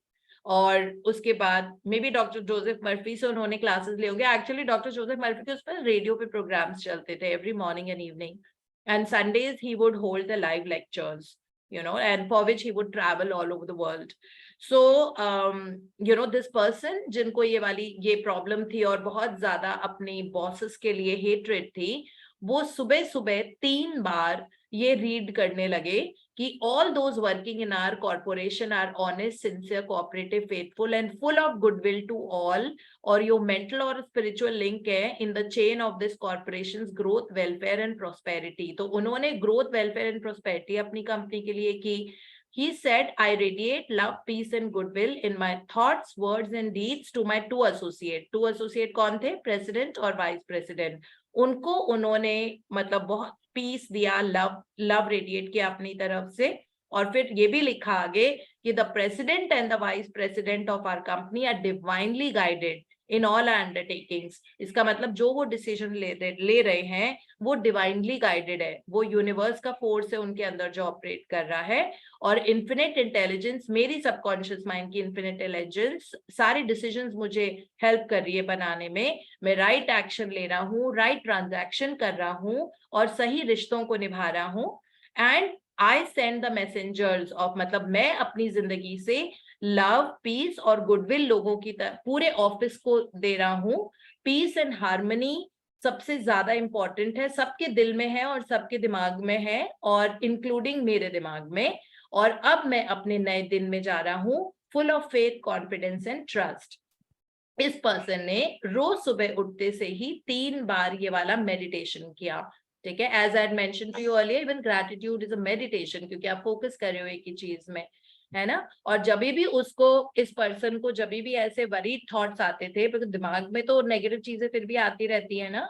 और उसके बाद may be doctor Joseph Murphy से उन्होंने क्लासेस लिए होंगे। एक्चुअली डॉक्टर जोसेफ मर्फी के उस पर रेडियो पे प्रोग्राम्स चलते थे every morning and evening, and Sundays he would hold the live lectures, and for which he would travel all over the world. So this person जिनको ये problem थी और बहुत ज्यादा अपने बॉसेस के लिए हेट्रेड थी, वो सुबह सुबह 3 बार ये रीड करने लगे कि all those working in our corporation are honest, sincere, cooperative, faithful and full of goodwill to all, और your mental और spiritual link है in the chain of this corporation's growth, welfare and prosperity. तो उन्होंने growth, welfare and prosperity अपनी company के लिए की। He said, I radiate love, peace and goodwill in my thoughts, words and deeds to my 2 associate. 2 associate कौन थे? President और Vice President. उनको उन्होंने मतलब बहुत पीस दिया, लव रेडिएट किया अपनी तरफ से। और फिर ये भी लिखा आगे कि the president and the vice president of our company are divinely guided in all our undertakings. इसका मतलब जो वो डिसीजन ले रहे हैं वो डिवाइनली गाइडेड है, वो यूनिवर्स का फोर्स है उनके अंदर जो ऑपरेट कर रहा है। और इन्फिनिट इंटेलिजेंस, मेरी सबकॉन्शियस माइंड की इन्फिनिट इंटेलिजेंस सारी डिसीजंस मुझे हेल्प कर रही है बनाने में। मैं राइट एक्शन ले रहा हूँ, राइट ट्रांजैक्शन कर रहा हूँ और सही रिश्तों को निभा रहा हूँ। And I send the messengers of, मतलब मैं अपनी जिंदगी से लव, पीस और गुडविल लोगों की पूरे ऑफिस को दे रहा हूँ। पीस एंड हार्मनी सबसे ज्यादा इंपॉर्टेंट है, सबके दिल में है और सबके दिमाग में है, और इंक्लूडिंग मेरे दिमाग में। और अब मैं अपने नए दिन में जा रहा हूँ full of faith, confidence and trust. इस पर्सन ने रोज सुबह उठते से ही 3 बार ये वाला मेडिटेशन किया। ठीक है, as I mention to you earlier, even gratitude is a meditation, क्योंकि आप फोकस कर रहे हो एक ही चीज में, है ना। और जब भी उसको, इस पर्सन को जब भी ऐसे वरीड थॉट्स आते थे, क्योंकि दिमाग में तो नेगेटिव चीजें फिर भी आती रहती है ना,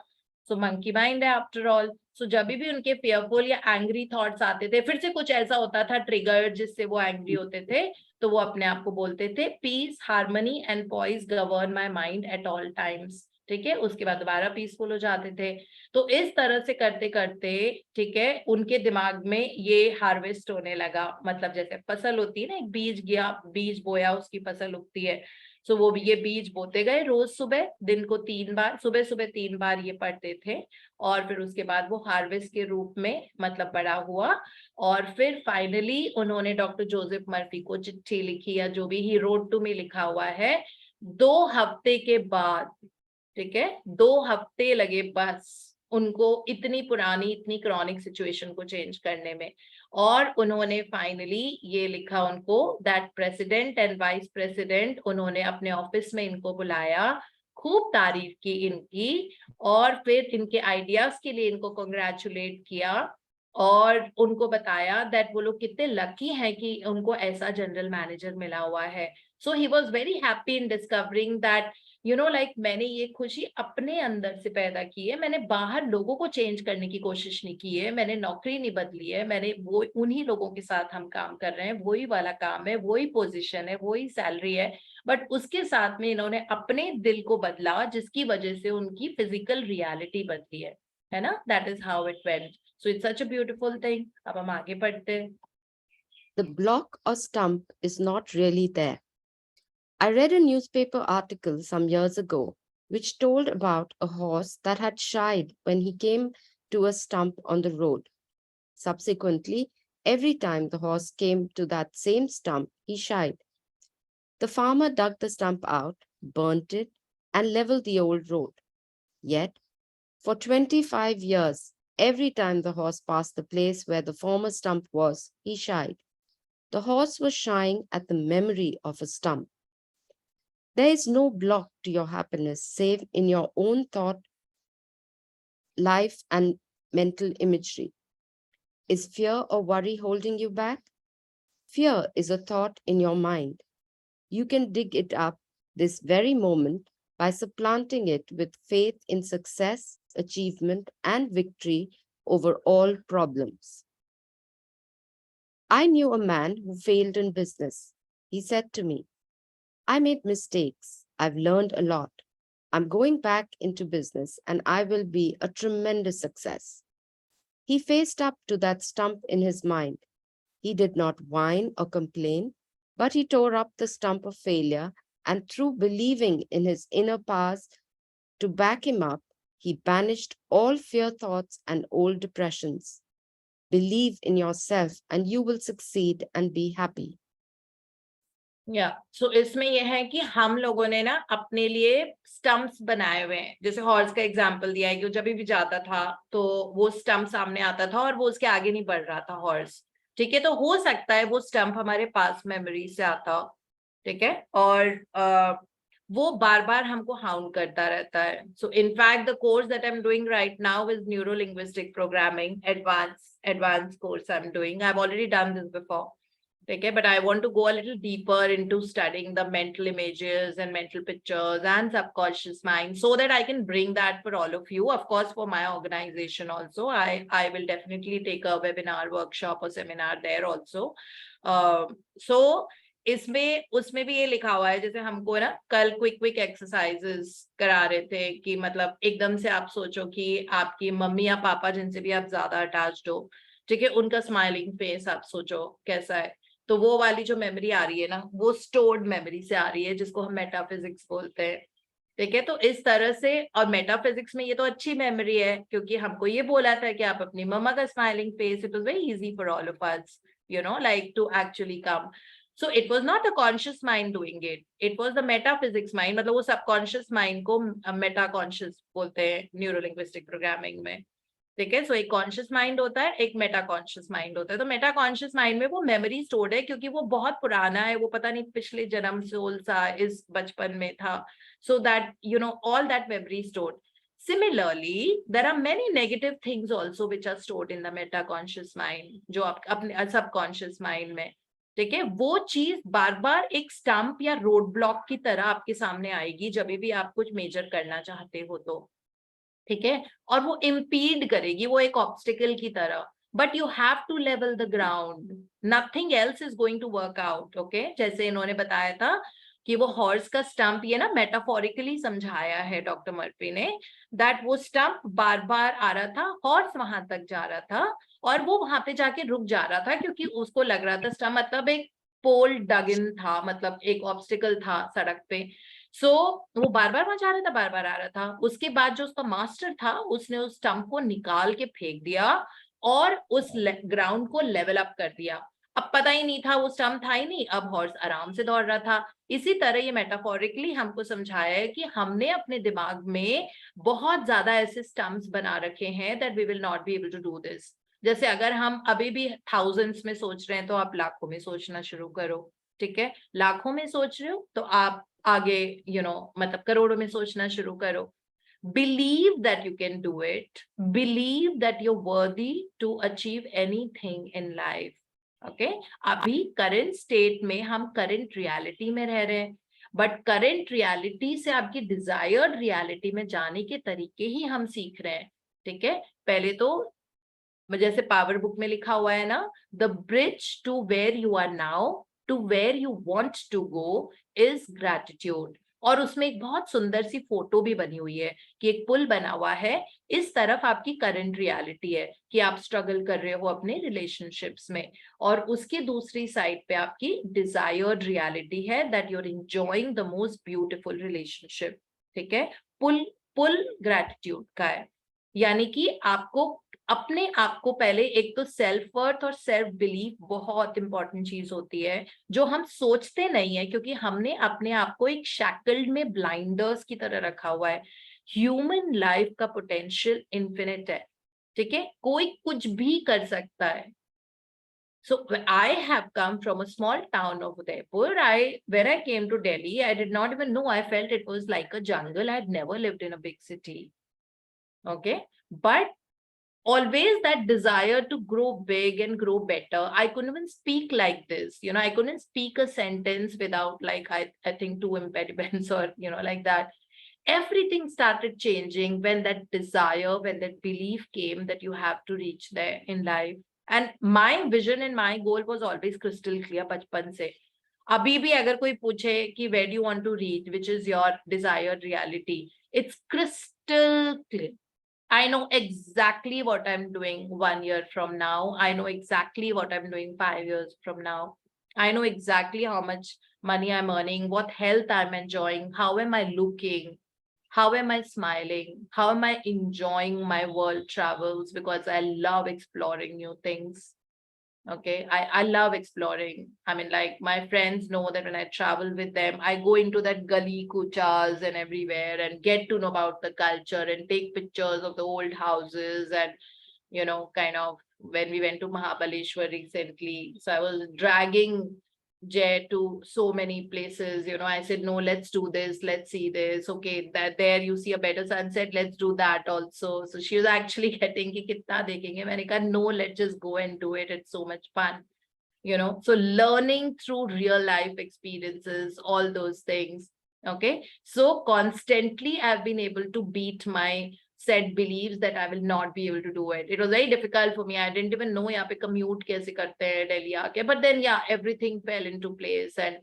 सो मंकी माइंड है आफ्टर ऑल। सो जब भी उनके फेयरफुल या एंग्री थॉट्स आते थे, फिर से कुछ ऐसा होता था ट्रिगर जिससे वो एंग्री होते थे, तो वो अपने आप को बोलते थे peace, harmony and poise govern my mind at all times. ठीक है, उसके बाद दोबारा पीसफुल हो जाते थे। तो इस तरह से करते करते, ठीक है, उनके दिमाग में ये हार्वेस्ट होने लगा। मतलब जैसे फसल होती है ना, एक बीज गया, बीज बोया, उसकी फसल उगती है। सो वो भी ये बीज बोते गए रोज सुबह, दिन को 3 बार, सुबह सुबह 3 बार ये पढ़ते थे। और फिर उसके बाद वो हार्वेस्ट के रूप में मतलब बड़ा हुआ। और फिर फाइनली उन्होंने डॉक्टर जोसेफ मर्फी को चिट्ठी लिखी, या जो भी ही रोड टू में लिखा हुआ है। 2 हफ्ते के बाद, ठीक है, 2 हफ्ते लगे बस उनको इतनी पुरानी, इतनी क्रॉनिक सिचुएशन को चेंज करने में। और उन्होंने फाइनली ये लिखा उनको, that president and vice president, उन्होंने अपने ऑफिस में इनको बुलाया, खूब तारीफ की इनकी, और फिर इनके आइडियाज के लिए इनको कांग्रेचुलेट किया, और उनको बताया दैट वो लोग कितने लकी हैं कि उनको ऐसा जनरल मैनेजर मिला हुआ है। So he was very happy in discovering that like मैंने ये खुशी अपने अंदर से पैदा की है, मैंने बाहर लोगों को चेंज करने की कोशिश नहीं की है, मैंने नौकरी नहीं बदली है, मैंने वो उन्हीं लोगों के साथ हम काम कर रहे हैं, वही वाला काम है, वही पोजीशन है, वही सैलरी है, बट उसके साथ में इन्होंने अपने दिल को बदला जिसकी वजह से उनकी फिजिकल रियलिटी बदली है ना? That is how it went. So it's such a beautiful thing. अब हम आगे बढ़ते हैं. The block or stump is not really there. I read a newspaper article some years ago which told about a horse that had shied when he came to a stump on the road. Subsequently, every time the horse came to that same stump, he shied. The farmer dug the stump out, burnt it, and leveled the old road. Yet, for 25 years, every time the horse passed the place where the former stump was, he shied. The horse was shying at the memory of a stump. There is no block to your happiness save in your own thought, life, and mental imagery. Is fear or worry holding you back? Fear is a thought in your mind. You can dig it up this very moment by supplanting it with faith in success, achievement, and victory over all problems. I knew a man who failed in business. He said to me, I made mistakes. I've learned a lot. I'm going back into business and I will be a tremendous success. He faced up to that stump in his mind. He did not whine or complain, but he tore up the stump of failure, and through believing in his inner powers to back him up, he banished all fear thoughts and old depressions. Believe in yourself and you will succeed and be happy. सो इसमें यह है कि हम लोगों ने ना अपने लिए स्टम्प्स बनाए हुए हैं. जैसे हॉर्स का एग्जांपल दिया है कि जब भी जाता था तो वो स्टम्प सामने आता था और वो उसके आगे नहीं बढ़ रहा था हॉर्स. ठीक है, तो हो सकता है वो स्टम्प हमारे पास मेमोरी से आता हो. ठीक है, और वो बार बार हमको हाउंड करता रहता है. So in fact the course that I am doing right now is neuro linguistic programming advance course I am doing. I have already done this before. Okay, but I want to go a little deeper into studying the mental images and mental pictures and subconscious mind so that I can bring that for all of you. Of course, for my organization also, I will definitely take a webinar, workshop or seminar there also. So इसमें उसमें भी ये लिखा हुआ है, जैसे हमको ना कल क्विक एक्सरसाइजेस करा रहे थे कि मतलब एकदम से आप सोचो कि आपकी मम्मी या पापा जिनसे भी आप ज्यादा अटैच्ड हो, ठीक है, उनका स्माइलिंग फेस आप सोचो कैसा है. तो वो वाली जो मेमोरी आ रही है ना, वो स्टोर्ड मेमोरी से आ रही है, जिसको हम मेटाफिजिक्स बोलते हैं. ठीक है, तो इस तरह से, और मेटाफिजिक्स में ये तो अच्छी मेमोरी है क्योंकि हमको ये बोला था कि आप अपनी मम्मा का smiling face, it was very easy for all of us, like to actually come. So it was not a conscious mind doing it, it was the metaphysics mind. मतलब वो सबकॉन्शियस माइंड को मेटा कॉन्शियस बोलते हैं neuro linguistic programming में. ठीक है, सो एक conscious mind होता है, एक मेटा कॉन्शियस माइंड होता है. तो मेटा कॉन्शियस माइंड में वो मेमोरी स्टोर्ड है क्योंकि वो बहुत पुराना है, वो पता नहीं पिछले जन्म से सा इस बचपन में था. So that all that memory stored. Similarly, there are many negative things also which are stored in the meta conscious mind, जो आप अपने सबकॉन्शियस माइंड में. ठीक है, वो चीज बार बार एक स्टंप या रोड ब्लॉक की तरह आपके सामने आएगी जब भी आप कुछ मेजर करना चाहते हो तो. ठीक है, और वो इम्पीड करेगी, वो एक ऑब्स्टिकल की तरह. But you have to level the ground, nothing else is going to work out. Okay, जैसे इन्होंने बताया था कि वो हॉर्स का स्टंप, ये ना मेटाफोरिकली समझाया है डॉक्टर मर्फी ने, दैट वो स्टंप बार बार आ रहा था, हॉर्स वहां तक जा रहा था और वो वहां पे जाके रुक जा रहा था क्योंकि उसको लग रहा था स्टंप मतलब एक पोल डगिन था, मतलब एक ऑब्स्टिकल था सड़क पे. सो वो बार बार वहां जा रहा था, बार बार आ रहा था. उसके बाद जो उसका मास्टर था उसने उस स्टंप को निकाल के फेंक दिया और उस ग्राउंड को लेवल अप कर दिया. अब पता ही नहीं था, वो स्टंप था ही नहीं, अब हॉर्स आराम से दौड़ रहा था. इसी तरह ये मेटाफोरिकली हमको समझाया है कि हमने अपने दिमाग में बहुत ज्यादा ऐसे स्टंप्स बना रखे हैं that we will not be able to do this. जैसे अगर हम अभी भी थाउजेंड्स में सोच रहे हैं तो आप लाखों में सोचना शुरू करो. ठीक है, लाखों में सोच रहे हो तो आप आगे मतलब करोड़ों में सोचना शुरू करो. Believe that you can do it. Believe that you're worthy to achieve anything in life. Okay? अभी करंट स्टेट में हम करंट रियलिटी में रह रहे हैं, बट करंट रियलिटी से आपकी डिजायर्ड रियलिटी में जाने के तरीके ही हम सीख रहे हैं, ठीक है। पहले तो जैसे पावर बुक में लिखा हुआ है ना, the bridge to where you are now to where you want to go is gratitude. और उसमें एक बहुत सुंदर सी फोटो भी बनी हुई है कि एक पुल बना हुआ है, इस तरफ आपकी करंट रियलिटी है कि आप स्ट्रगल कर रहे हो अपने रिलेशनशिप्स में, और उसकी दूसरी साइड पे आपकी डिजायर्ड रियलिटी है that you are enjoying the most beautiful relationship, ठीक है। पुल पुल ग्रैटिट्यूड का है, यानी कि आपको अपने आप को पहले, एक तो सेल्फ वर्थ और सेल्फ बिलीफ बहुत इंपॉर्टेंट चीज होती है जो हम सोचते नहीं है, क्योंकि हमने अपने आप को एक शैकल्ड में ब्लाइंडर्स की तरह रखा हुआ है। ह्यूमन लाइफ का पोटेंशियल इन्फिनिट है, ठीक है, कोई कुछ भी कर सकता है। So I have come from a small town of Udaipur. When I came to Delhi, I did not even know. I felt it was like a jungle. I had never lived in a big city. Okay, but always that desire to grow big and grow better. I couldn't even speak like this, I couldn't speak a sentence without like I think two impediments or like that. Everything started changing when that desire, when that belief came that you have to reach there in life. And my vision and my goal was always crystal clear बचपन से। अभी भी अगर कोई पूछे कि where do you want to reach, which is your desired reality, it's crystal clear. I know exactly what I'm doing 1 year from now. I know exactly what I'm doing 5 years from now. I know exactly how much money I'm earning, what health I'm enjoying, how am I looking, how am I smiling, how am I enjoying my world travels, because I love exploring new things. Okay, I love exploring. I mean, like my friends know that when I travel with them, I go into that gully kuchas and everywhere and get to know about the culture and take pictures of the old houses. And kind of, when we went to Mahabaleshwar recently, so I was dragging Jay to so many places. I said, no, let's do this, let's see this. Okay, that there you see a better sunset, let's do that also. So she was actually getting ki kitna dekhenge. Maine kaha, no, let's just go and do it. It's so much fun. So learning through real life experiences, all those things. Okay, so constantly I've been able to beat my set beliefs that I will not be able to do it. It was very difficult for me. I didn't even know yahan pe commute kaise karte hain Delhi aake. But then yeah, everything fell into place, and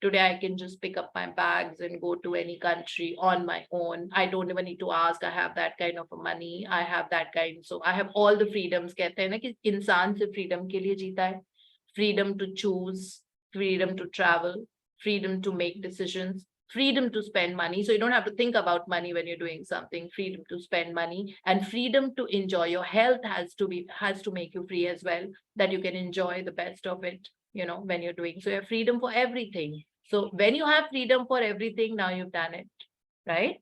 today I can just pick up my bags and go to any country on my own. I don't even need to ask. I have that kind of money. I have that kind. So I have all the freedoms. कहते हैं ना कि इंसान सिर्फ freedom के लिए जीता है. Freedom to choose, freedom to travel, freedom to make decisions, freedom to spend money. So you don't have to think about money when you're doing something. Freedom to spend money and freedom to enjoy. Your health has to make you free as well, that you can enjoy the best of it, when you're doing. So you have freedom for everything. So when you have freedom for everything, now you've done it, right?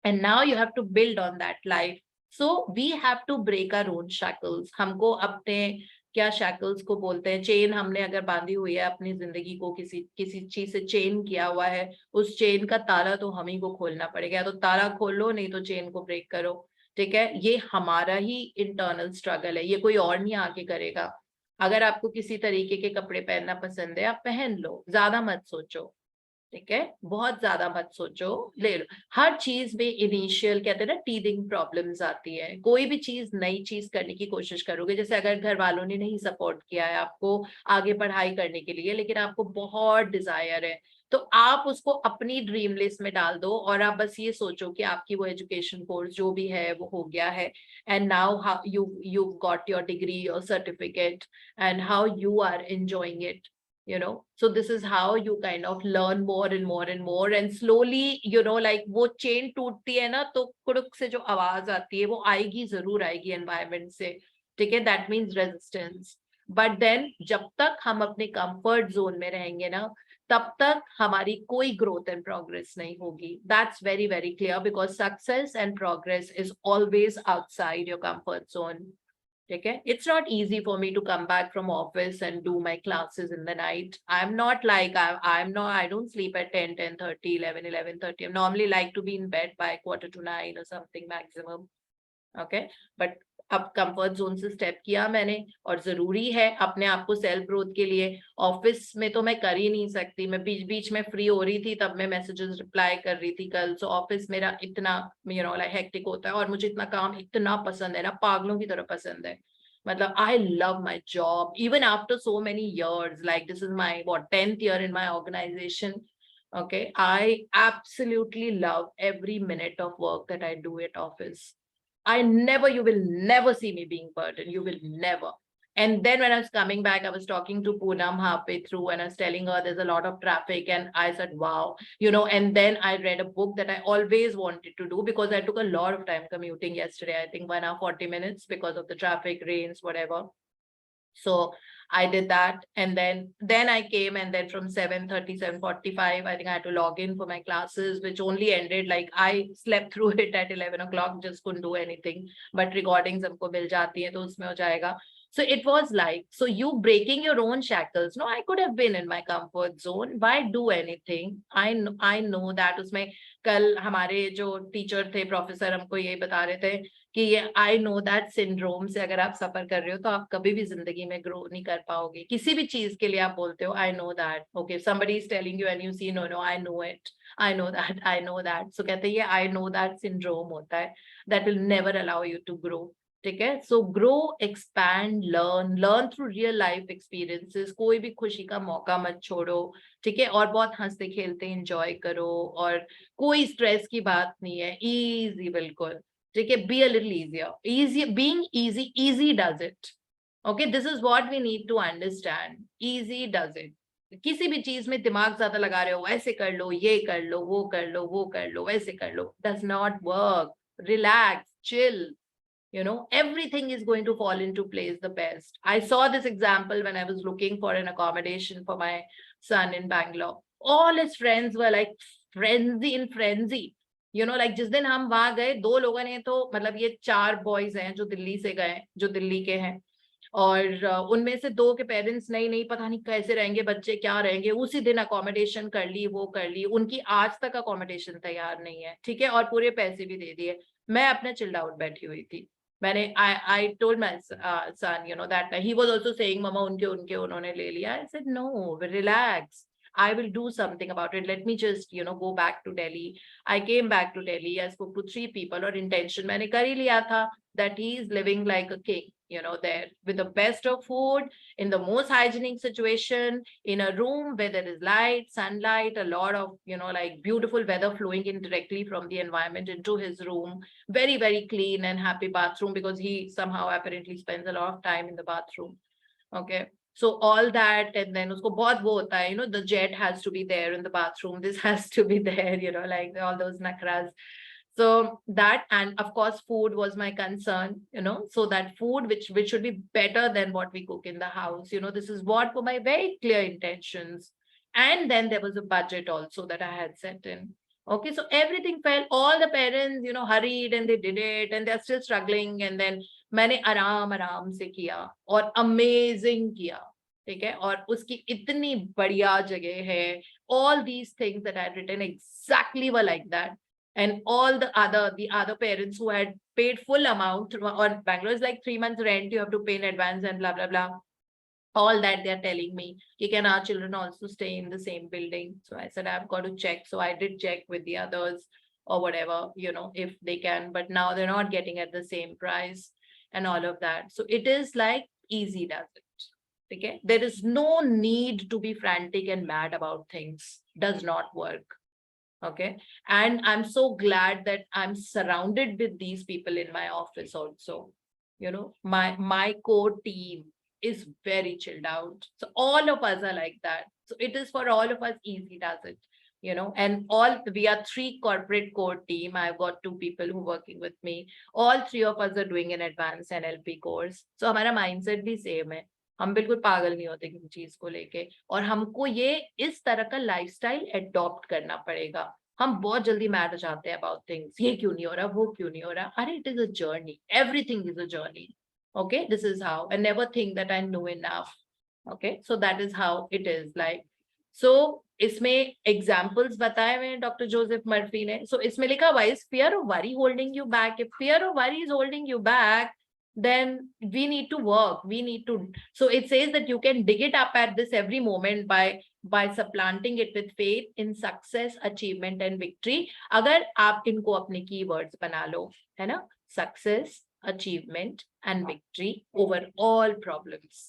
And now you have to build on that life. So we have to break our own shackles. हमको अपने क्या shackles को बोलते हैं, chain हमने अगर बांधी हुई है अपनी जिंदगी को, किसी चीज से चेन किया हुआ है, उस चेन का ताला तो हम ही को खोलना पड़ेगा। तो ताला खोल लो, नहीं तो चेन को ब्रेक करो, ठीक है। ये हमारा ही इंटरनल स्ट्रगल है, ये कोई और नहीं आके करेगा। अगर आपको किसी तरीके के कपड़े पहनना पसंद है, आप पहन लो, ज्यादा मत सोचो, ठीक है, बहुत ज्यादा मत सोचो, ले लो। हर चीज में इनिशियल कहते हैं ना टीदिंग प्रॉब्लम्स आती है। कोई भी चीज, नई चीज करने की कोशिश करोगे, जैसे अगर घर वालों ने नहीं सपोर्ट किया है आपको आगे पढ़ाई करने के लिए, लेकिन आपको बहुत डिजायर है, तो आप उसको अपनी ड्रीम लिस्ट में डाल दो और आप बस ये सोचो कि आपकी वो एजुकेशन कोर्स जो भी है वो हो गया है, and now how you got your degree, your certificate, and how you are enjoying it. So this is how you kind of learn more and more and more, and slowly, like वो chain टूटती है ना, तो कुड़ुक से जो आवाज आती है वो आएगी, जरूर आएगी environment से, ठीक है, that means resistance. But then जब तक हम अपने comfort zone में रहेंगे ना, तब तक हमारी कोई growth and progress नहीं होगी. That's very, very clear, because success and progress is always outside your comfort zone. Okay, it's not easy for me to come back from office and do my classes in the night. I'm not like I don't sleep at 10, 10:30, 11, 11:30. I normally like to be in bed by 8:45 or something maximum. Okay, but अब comfort zone से step किया मैंने, और जरूरी है अपने आप को सेल्फ ग्रोथ के लिए। ऑफिस में तो मैं कर ही नहीं सकती, मैं बीच बीच में फ्री हो रही थी तब मैं मैसेजेस रिप्लाई कर रही थी कल। सो ऑफिस मेरा इतना लाइक हेक्टिक होता है, और मुझे इतना काम इतना पसंद है ना, पागलों की तरह पसंद है। मतलब I love my job even after so many years, like this is my what 10th year in my organization. Okay, I absolutely love every minute of work that I do at office. You will never see me being burdened. You will never. And then when I was coming back, I was talking to Poonam halfway through and I was telling her there's a lot of traffic. And I said, wow, and then I read a book that I always wanted to do because I took a lot of time commuting yesterday. I think 1 hour, 40 minutes because of the traffic, rains, whatever. So I did that, and then I came, and then from 7:30, 7:45, I think I had to log in for my classes, which only ended, like I slept through it at 11 o'clock, just couldn't do anything. But recordings humko mil jati hai, to usme ho jayega. So it was like, so you breaking your own shackles. No, I could have been in my comfort zone. Why do anything? I know that उसमें कल हमारे जो teacher थे, professor, हमको ये बता रहे थे कि ये आई नो दैट सिंड्रोम से अगर आप सफर कर रहे हो तो आप कभी भी जिंदगी में ग्रो नहीं कर पाओगे। किसी भी चीज के लिए आप बोलते हो I know that, okay, somebody is telling you and you see no I know it, I know that, so कहते हैं ये आई नो दैट सिंड्रोम होता है, that will never allow you to grow। ठीक है, so grow, expand, learn through real life experiences. कोई भी खुशी का मौका मत छोड़ो, ठीक है, और बहुत हंसते खेलते एंजॉय करो, और कोई स्ट्रेस की बात नहीं है, इजी बिल्कुल। ठीक है, be a little easier, being easy does it. Okay, this is what we need to understand, easy does it. किसी भी चीज में दिमाग ज्यादा लगा रहे हो, ऐसे कर लो, ये कर लो, वो कर लो, वो कर लो, वैसे कर लो, does not work. Relax, chill, everything is going to fall into place the best. I saw this example when I was looking for an accommodation for my son in Bangalore. All his friends were like frenzy, like जिस दिन हम वहां गए, दो लोगों ने तो मतलब ये 4 बॉयज हैं जो दिल्ली से गए, जो दिल्ली के हैं, और उनमें से 2 के पेरेंट्स नहीं पता नहीं कैसे रहेंगे बच्चे, क्या रहेंगे, उसी दिन अकोमोडेशन कर ली, वो कर ली, उनकी आज तक अकोमोडेशन तैयार नहीं है। ठीक है, और पूरे पैसे भी दे दिए। मैं अपने चिल्ड आउट बैठी हुई थी। मैंने I told my son, that he was also saying, Mama, उनके उन्होंने ले लिया। I said, no, relax. I will do something about it. Let me just, go back to Delhi. I came back to Delhi. I spoke to 3 people, और intention मैंने कर ही लिया था that he is living like a king, there with the best of food, in the most hygienic situation, in a room where there is light, sunlight, a lot of, like beautiful weather flowing in directly from the environment into his room, very, very clean and happy bathroom, because he somehow apparently spends a lot of time in the bathroom. Okay, so all that, and then usko bahut wo hota hai, the jet has to be there in the bathroom, this has to be there, like all those nakras. So that, and of course food was my concern, so that food which should be better than what we cook in the house, this is what were my very clear intentions. And then there was a budget also that I had set in. Okay, so everything fell, all the parents, hurried and they did it, and they're still struggling, and then मैंने आराम से किया और amazing किया। ठीक है, और उसकी इतनी बढ़िया जगह है, all these things that I had written exactly were like that. And all the other parents who had paid full amount, or Bangalore is like 3 months rent you have to pay in advance and blah blah blah, all that they're telling me, can our children also stay in the same building? So I said, I've got to check. So I did check with the others or whatever, if they can, but now they're not getting at the same price and all of that. So it is like easy does it. Okay, there is no need to be frantic and mad about things, does not work. Okay, and I'm so glad that I'm surrounded with these people in my office also. My core team is very chilled out, so all of us are like that. So it is for all of us easy does it, and we are 3 corporate core team. I've got 2 people who working with me, all 3 of us are doing an advanced NLP course, so हमारा mindset भी same है, हम बिल्कुल पागल नहीं होते किसी चीज को लेके, और हमको ये इस तरह का लाइफस्टाइल एडॉप्ट करना पड़ेगा। हम बहुत जल्दी मैड हो जाते हैं अबाउट थिंग्स, ये क्यों नहीं हो रहा, वो क्यों नहीं हो रहा, अरे it is a journey, everything is a journey. Okay, this is how, and never think that I know enough. Okay, so that is how it is like. So इसमें एग्जाम्पल्स बताए हुए हैं डॉक्टर जोसेफ मर्फी ने. सो इसमें लिखा हुआ is fear of worry holding you back. If fear of worry is holding you back, then we need to work, we need to, so it says that you can dig it up at this every moment by supplanting it with faith in success, achievement and victory. अगर आप इनको अपने keywords बना लो, है ना, success, achievement and victory over all problems.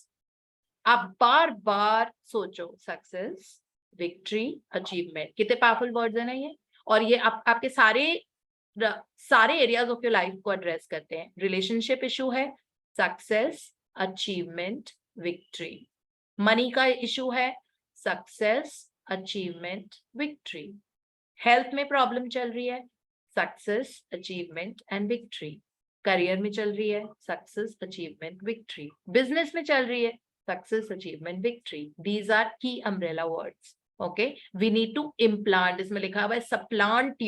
आप बार बार सोचो success, victory, achievement, कितने पावरफुल वर्ड्स है ना ये. और ये आपके सारे एरियाज ऑफ योर लाइफ को एड्रेस करते हैं. रिलेशनशिप इशू है, सक्सेस, अचीवमेंट, विक्ट्री. मनी का इशू है, सक्सेस, अचीवमेंट, विक्ट्री. हेल्थ में प्रॉब्लम चल रही है, success, achievement and victory. Career में चल रही है, सक्सेस, अचीवमेंट, विक्ट्री. बिजनेस में चल रही है, success, achievement, victory. These are key umbrella words. Okay, we need to implant, इसमें लिखा हुआ है supplant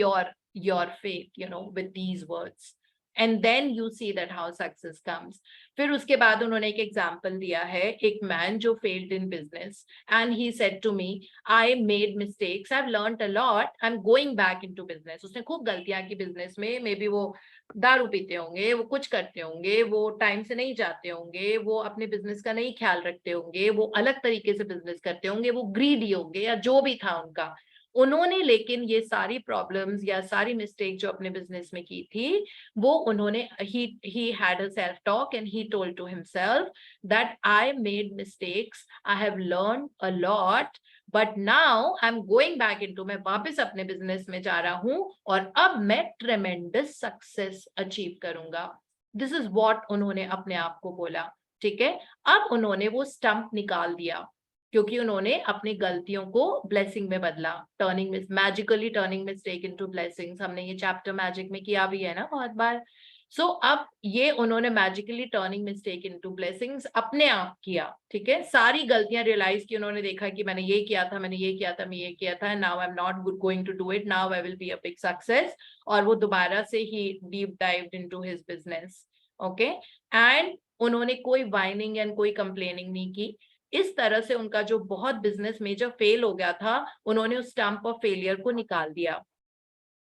your faith, you know, with these words, and then you see that how success comes. फिर उसके बाद उन्होंने एक एग्जाम्पल दिया है, एक मैन जो failed in business, and he said to me, I made mistakes, I have learned a lot, I am going back into business. उसने खूब गलतियां की बिजनेस में. मे बी वो दारू पीते होंगे, वो कुछ करते होंगे, वो टाइम से नहीं जाते होंगे, वो अपने बिजनेस का नहीं ख्याल रखते होंगे, वो अलग तरीके से बिजनेस करते होंगे, वो ग्रीडी होंगे या जो भी था उनका. उन्होंने लेकिन ये सारी प्रॉब्लम्स या सारी मिस्टेक जो अपने बिजनेस में की थी, वो उन्होंने he had a self talk and he told to himself that I made mistakes, I have learned a lot, but now I'm going back into, मैं वापस अपने बिजनेस में जा रहा हूं और अब मैं tremendous success अचीव करूंगा. दिस इज व्हाट उन्होंने अपने आप को बोला. ठीक है, अब उन्होंने वो स्टंप निकाल दिया क्योंकि उन्होंने अपनी गलतियों को ब्लेसिंग में बदला. Magically turning mistake into blessings. हमने ये चैप्टर मैजिक में किया भी है ना बहुत बार. अब ये उन्होंने magically turning mistake into blessings अपने आप किया. ठीक है, सारी गलतियां रियलाइज की. उन्होंने देखा कि मैंने ये किया था, मैंने ये किया था, मैं ये किया था, now I am not going to do it, now I will be a big success. और वो दोबारा से ही deep dived into his business. Okay, and उन्होंने कोई वाइनिंग एंड कोई कंप्लेनिंग नहीं की. इस तरह से उनका जो बहुत बिजनेस मेजर फेल हो गया था, उन्होंने उस स्टंप ऑफ फेलियर को निकाल दिया.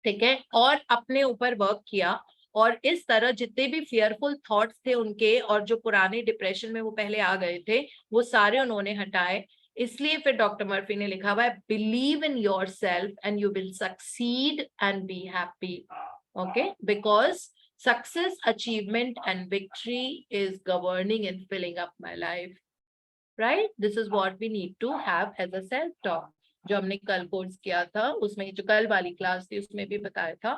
ठीक है, और अपने ऊपर वर्क किया. और इस तरह जितने भी फियरफुल थॉट्स थे उनके, और जो पुराने डिप्रेशन में वो पहले आ गए थे, वो सारे उन्होंने हटाए. इसलिए फिर डॉक्टर मर्फी ने लिखा हुआ है, believe in yourself and you will succeed and be happy. Okay, because success, achievement and victory is governing and filling up my life. Right? This is what we need to have as a self-talk. जो हमने कल course किया था, उसमें जो कल वाली class थी उसमें भी बताया था.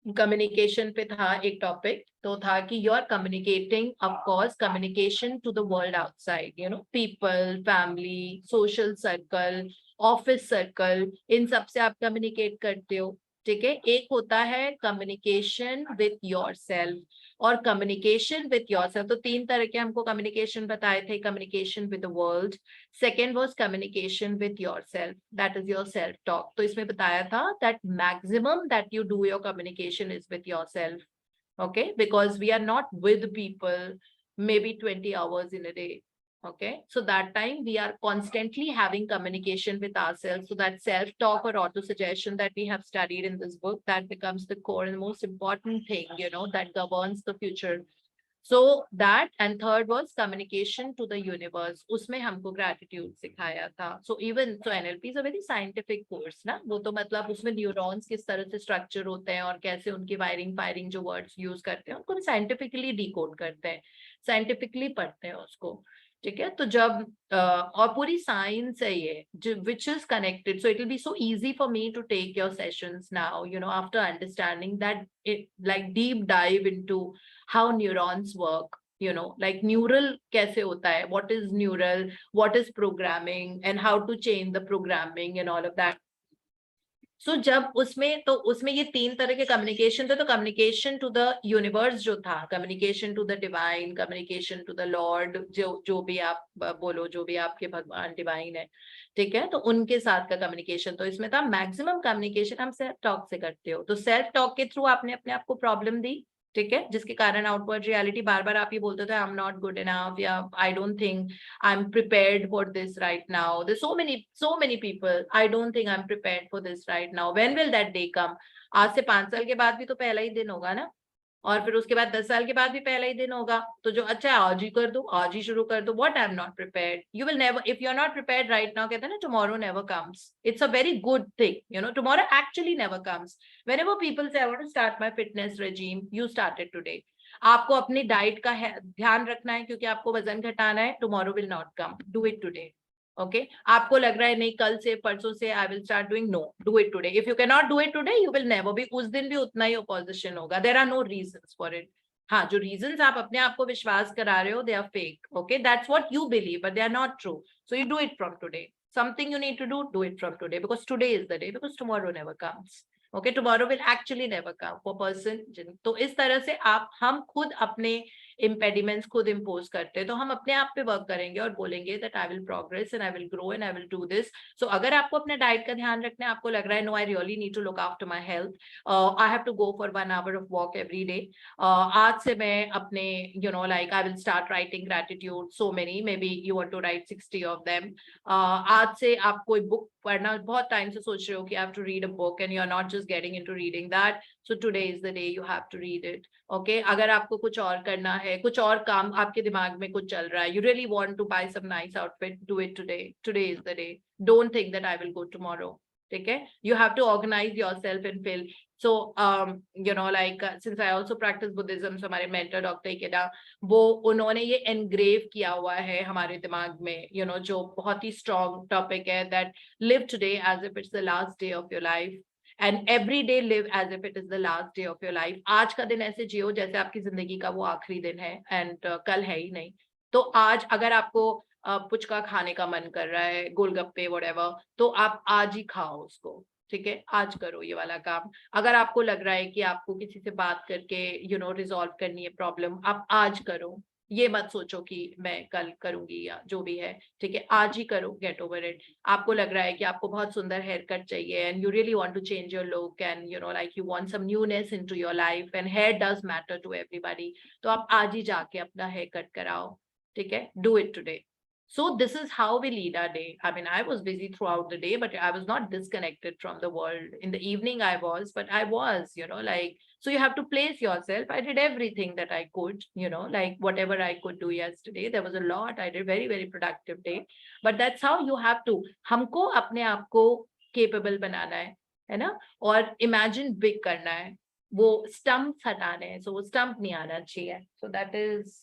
कम्युनिकेशन पे था एक टॉपिक, तो था कि you are communicating, of course communication to the world outside, you know, people, family, social circle, office circle, इन सब से आप कम्युनिकेट करते हो. ठीक है, एक होता है कम्युनिकेशन विथ योरसेल्फ और कम्युनिकेशन विथ योरसेल्फ. तो तीन तरह के हमको कम्युनिकेशन बताए थे. Communication with the world, second was communication with yourself, that is your self talk. तो इसमें बताया था that maximum that you do your communication is with yourself. Okay, because we are not with people maybe 20 hours in a day. Okay, so that time we are constantly having communication with ourselves. So that self-talk or auto-suggestion that we have studied in this book, that becomes the core and most important thing, you know, that governs the future. So that, and third was communication to the universe. उसमें हमको gratitude सिखाया था. So even, so NLP is a very scientific course ना. वो तो मतलब उसमें neurons किस तरह से structure होते हैं और कैसे उनकी wiring जो words use करते हैं, उनको scientifically decode करते हैं, scientifically पढ़ते हैं उसको. ठीक है, तो जब और पूरी साइंस है ये, which is connected, so it will be so easy for me to take your sessions now, you know, after understanding that, it like deep dive into how neurons work, you know, like neural कैसे होता है, what is neural, what is programming and how to change the programming and all of that. So जब उसमें, तो उसमें ये तीन तरह के कम्युनिकेशन थे. तो कम्युनिकेशन टू द यूनिवर्स जो था, communication to the divine, communication to the lord, जो भी आप बोलो, जो भी आपके भगवान डिवाइन है. ठीक है, तो उनके साथ का कम्युनिकेशन. तो इसमें था मैक्सिमम कम्युनिकेशन हम सेल्फ टॉक से करते हो. तो सेल्फ टॉक के थ्रू आपने अपने आप को प्रॉब्लम दी, ठीक है, जिसके कारण आउटवर्ड रियलिटी बार बार आप ये बोलते थे I am not good enough या I don't think I am prepared for this right now, there so many people, I don't think I am prepared for this right now, when will that day come? आज से 5 साल के बाद भी तो पहला ही दिन होगा ना, और फिर उसके बाद 10 साल के बाद भी पहला ही दिन होगा, तो जो अच्छा है आज ही कर दो, आज ही शुरू कर दो. What I am not prepared, you will never, if you are not prepared right now, कहते हैं ना tomorrow never comes. It's a very good thing, you know, tomorrow actually never comes. Whenever people से I want to start my fitness regime, you started today. आपको अपनी diet का ध्यान रखना है क्योंकि आपको वजन घटाना है, tomorrow will not come, do it today. Okay, आपको लग रहा है नहीं कल से परसों से I will start doing, no, do it today. If you can not do it today, you will never be, उस दिन भी उतना ही ऑपोजिशन होगा. There are no reasons for it. हाँ, जो रीजंस आप अपने आप को विश्वास करा रहे हो, they are fake. Okay, that's what you believe, but they are not true. So you do it from today. Something you need to do it from today, because today is the day, because tomorrow never comes. Okay, tomorrow will actually never come for person. तो इस तरह से हम खुद अपने impediments खुद impose करते हैं, तो हम अपने आप पे वर्क करेंगे और बोलेंगे that I will progress and I will grow and I will do this. So अगर आपको अपने डाइट का ध्यान रखना है, आपको लग रहा है no, I really need to look after my health, I have to go for 1 hour of walk every day. आज से मैं अपने you know like I will start writing gratitude, so many, maybe you want to write 60 of them. आज से आप कोई book पढ़ना बहुत टाइम से सोच रहे हो कि I have to read a book and you are not just getting into reading that, so today is the day you have to read it. Okay, अगर आपको कुछ और करना है, कुछ और काम आपके दिमाग में कुछ चल रहा है, you really want to buy some nice outfit, do it today. Today is the day. Don't think that I will go tomorrow. ठीक है, you have to organize yourself and feel. So you know like since I also practice Buddhism, so हमारे mentor Dr. Ikeda, वो उन्होंने ये engrave किया हुआ है हमारे दिमाग में, you know, जो बहुत ही strong topic है, that live today as if it's the last day of your life and every day live as if it is the last day of your life. आज का दिन ऐसे जियो जैसे आपकी जिंदगी का वो आखिरी दिन है, and कल है ही नहीं. तो आज अगर आपको पुचका खाने का मन कर रहा है, गोलगप्पे whatever, तो आप आज ही खाओ उसको. ठीक है, आज करो ये वाला काम. अगर आपको लग रहा है कि आपको किसी से बात करके यू नो रिजॉल्व करनी है प्रॉब्लम, आप आज करो. ये मत सोचो कि मैं कल करूंगी या जो भी है. ठीक है, आज ही करो, गेट ओवर इट. आपको लग रहा है कि आपको बहुत सुंदर हेयर कट चाहिए and you really want to change your look and you know like you want some newness into your life and hair does matter to everybody, तो आप आज ही जाके अपना हेयर कट कराओ. ठीक है, do it today. So this is how we lead our day. I mean, I was busy throughout the day, but I was not disconnected from the world. In the evening I was, but I was, you know, like, so you have to place yourself. I did everything that I could, you know, like whatever I could do yesterday. There was a lot. I did very, very productive day. But that's how you have to. हमको अपने आप को capable बनाना है ना? और imagine big करना है. वो stumps हटाने हैं. So वो stump नहीं आना चाहिए. So that is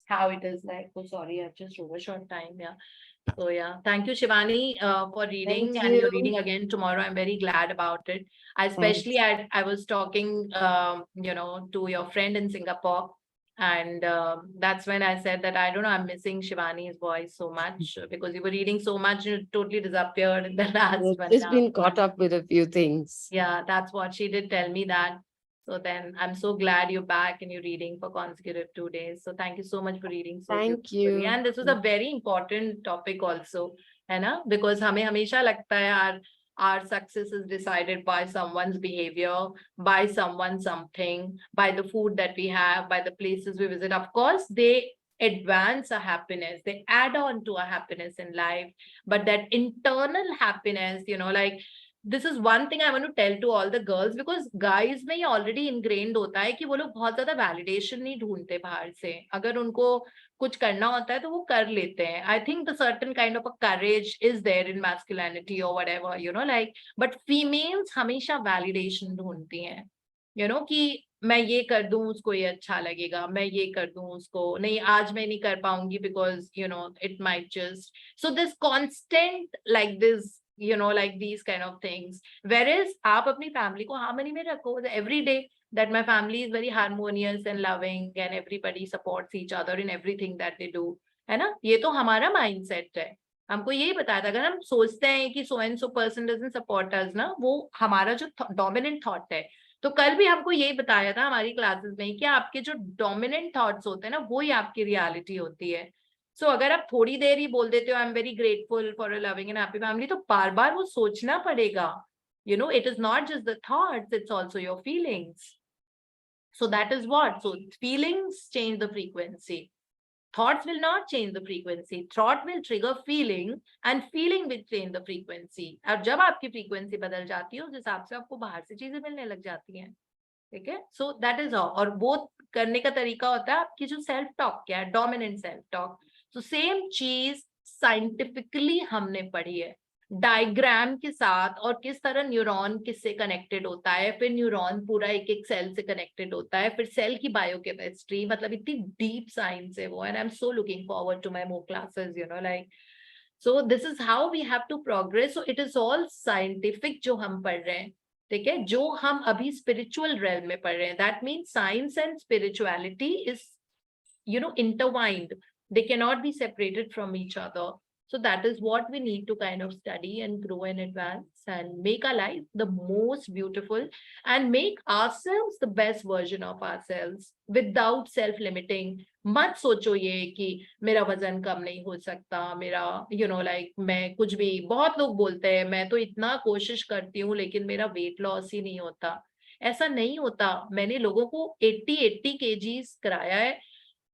how it is like. Oh, sorry, I've just overshot time. Yeah. So yeah, thank you, Shivani, for reading. Thank And you're you. reading again tomorrow. I'm very glad about it. I Thanks. especially I was talking, you know, to your friend in Singapore, and that's when I said that I don't know, I'm missing Shivani's voice so much because you were reading so much, you totally disappeared in the last I've 1.5 just been caught months. up with a few things. Yeah, that's what she did tell me that. So then I'm so glad you're back and you're reading for consecutive 2 days. So thank you so much for reading so Thank beautifully. you. And this was a very important topic also, है ना? Because हमें हमेशा लगता है our success is decided by someone's behavior, by someone something, by the food that we have, by the places we visit. Of course, they advance our happiness, they add on to our happiness in life. But that internal happiness, you know, like, this is one thing I want to tell to all the girls, because guys में ये already ingrained होता है कि वो लोग बहुत ज्यादा validation नहीं ढूंढते बाहर से. अगर उनको कुछ करना होता है तो वो कर लेते हैं. I think the certain kind of a courage is there in masculinity or whatever, you know, like, but females हमेशा validation ढूंढती हैं, you know, कि मैं ये कर दूं उसको ये अच्छा लगेगा, मैं ये कर दूं उसको नहीं, आज मैं नहीं कर पाऊंगी because you know it might just. So this constant like this, you know, like these kind of things. Whereas आप अपनी family को harmony में रखो every day, that my family is very harmonious and loving and everybody supports each other in everything that they do, है ना? ये तो हमारा mindset है. हमको यही बताया था, अगर हम सोचते हैं कि so and so person doesn't support us ना, वो हमारा जो dominant thought है. तो कल भी हमको यही बताया था हमारी क्लासेस में कि आपके जो dominant thoughts होते हैं ना, वो ही आपकी reality होती है. So अगर आप थोड़ी देर ही बोल देते हो I am very grateful for a loving and happy family, तो बार बार वो सोचना पड़ेगा. You know, it is not just the thoughts, it's also your feelings. So that is what. So feelings change the frequency. Thoughts will not change the frequency. Thought will trigger feeling and feeling will change the frequency. अब जब आपकी frequency बदल जाती है उस हिसाब से आपको बाहर से चीजें मिलने लग जाती हैं. ठीक है. So that is all. और वो करने का तरीका होता है आपकी जो self talk क्या है, dominant self talk. So same चीज साइंटिफिकली हमने पढ़ी है डायग्राम के साथ, और किस तरह न्यूरॉन किससे कनेक्टेड होता है, फिर न्यूरॉन पूरा एक एक सेल से कनेक्टेड होता है, फिर सेल की बायोकेमिस्ट्री, मतलब इतनी डीप साइंस है वो. And I am so looking forward to my more classes, you know, like so this is how we have to progress. So it is all scientific जो हम पढ़ रहे हैं. ठीक है. जो हम अभी स्पिरिचुअल रेल में पढ़ रहे हैं, that means science and spirituality is, you know, intertwined. They cannot be separated from each other. So that is what we need to kind of study and grow and advance and make our life the most beautiful and make ourselves the best version of ourselves without self-limiting. मत सोचो ये कि मेरा वजन कम नहीं हो सकता, मेरा you know like मैं कुछ भी, बहुत लोग बोलते हैं मैं तो इतना कोशिश करती हूँ लेकिन मेरा वेट लॉस ही नहीं होता. ऐसा नहीं होता. मैंने लोगों को 80 kgs कराया है,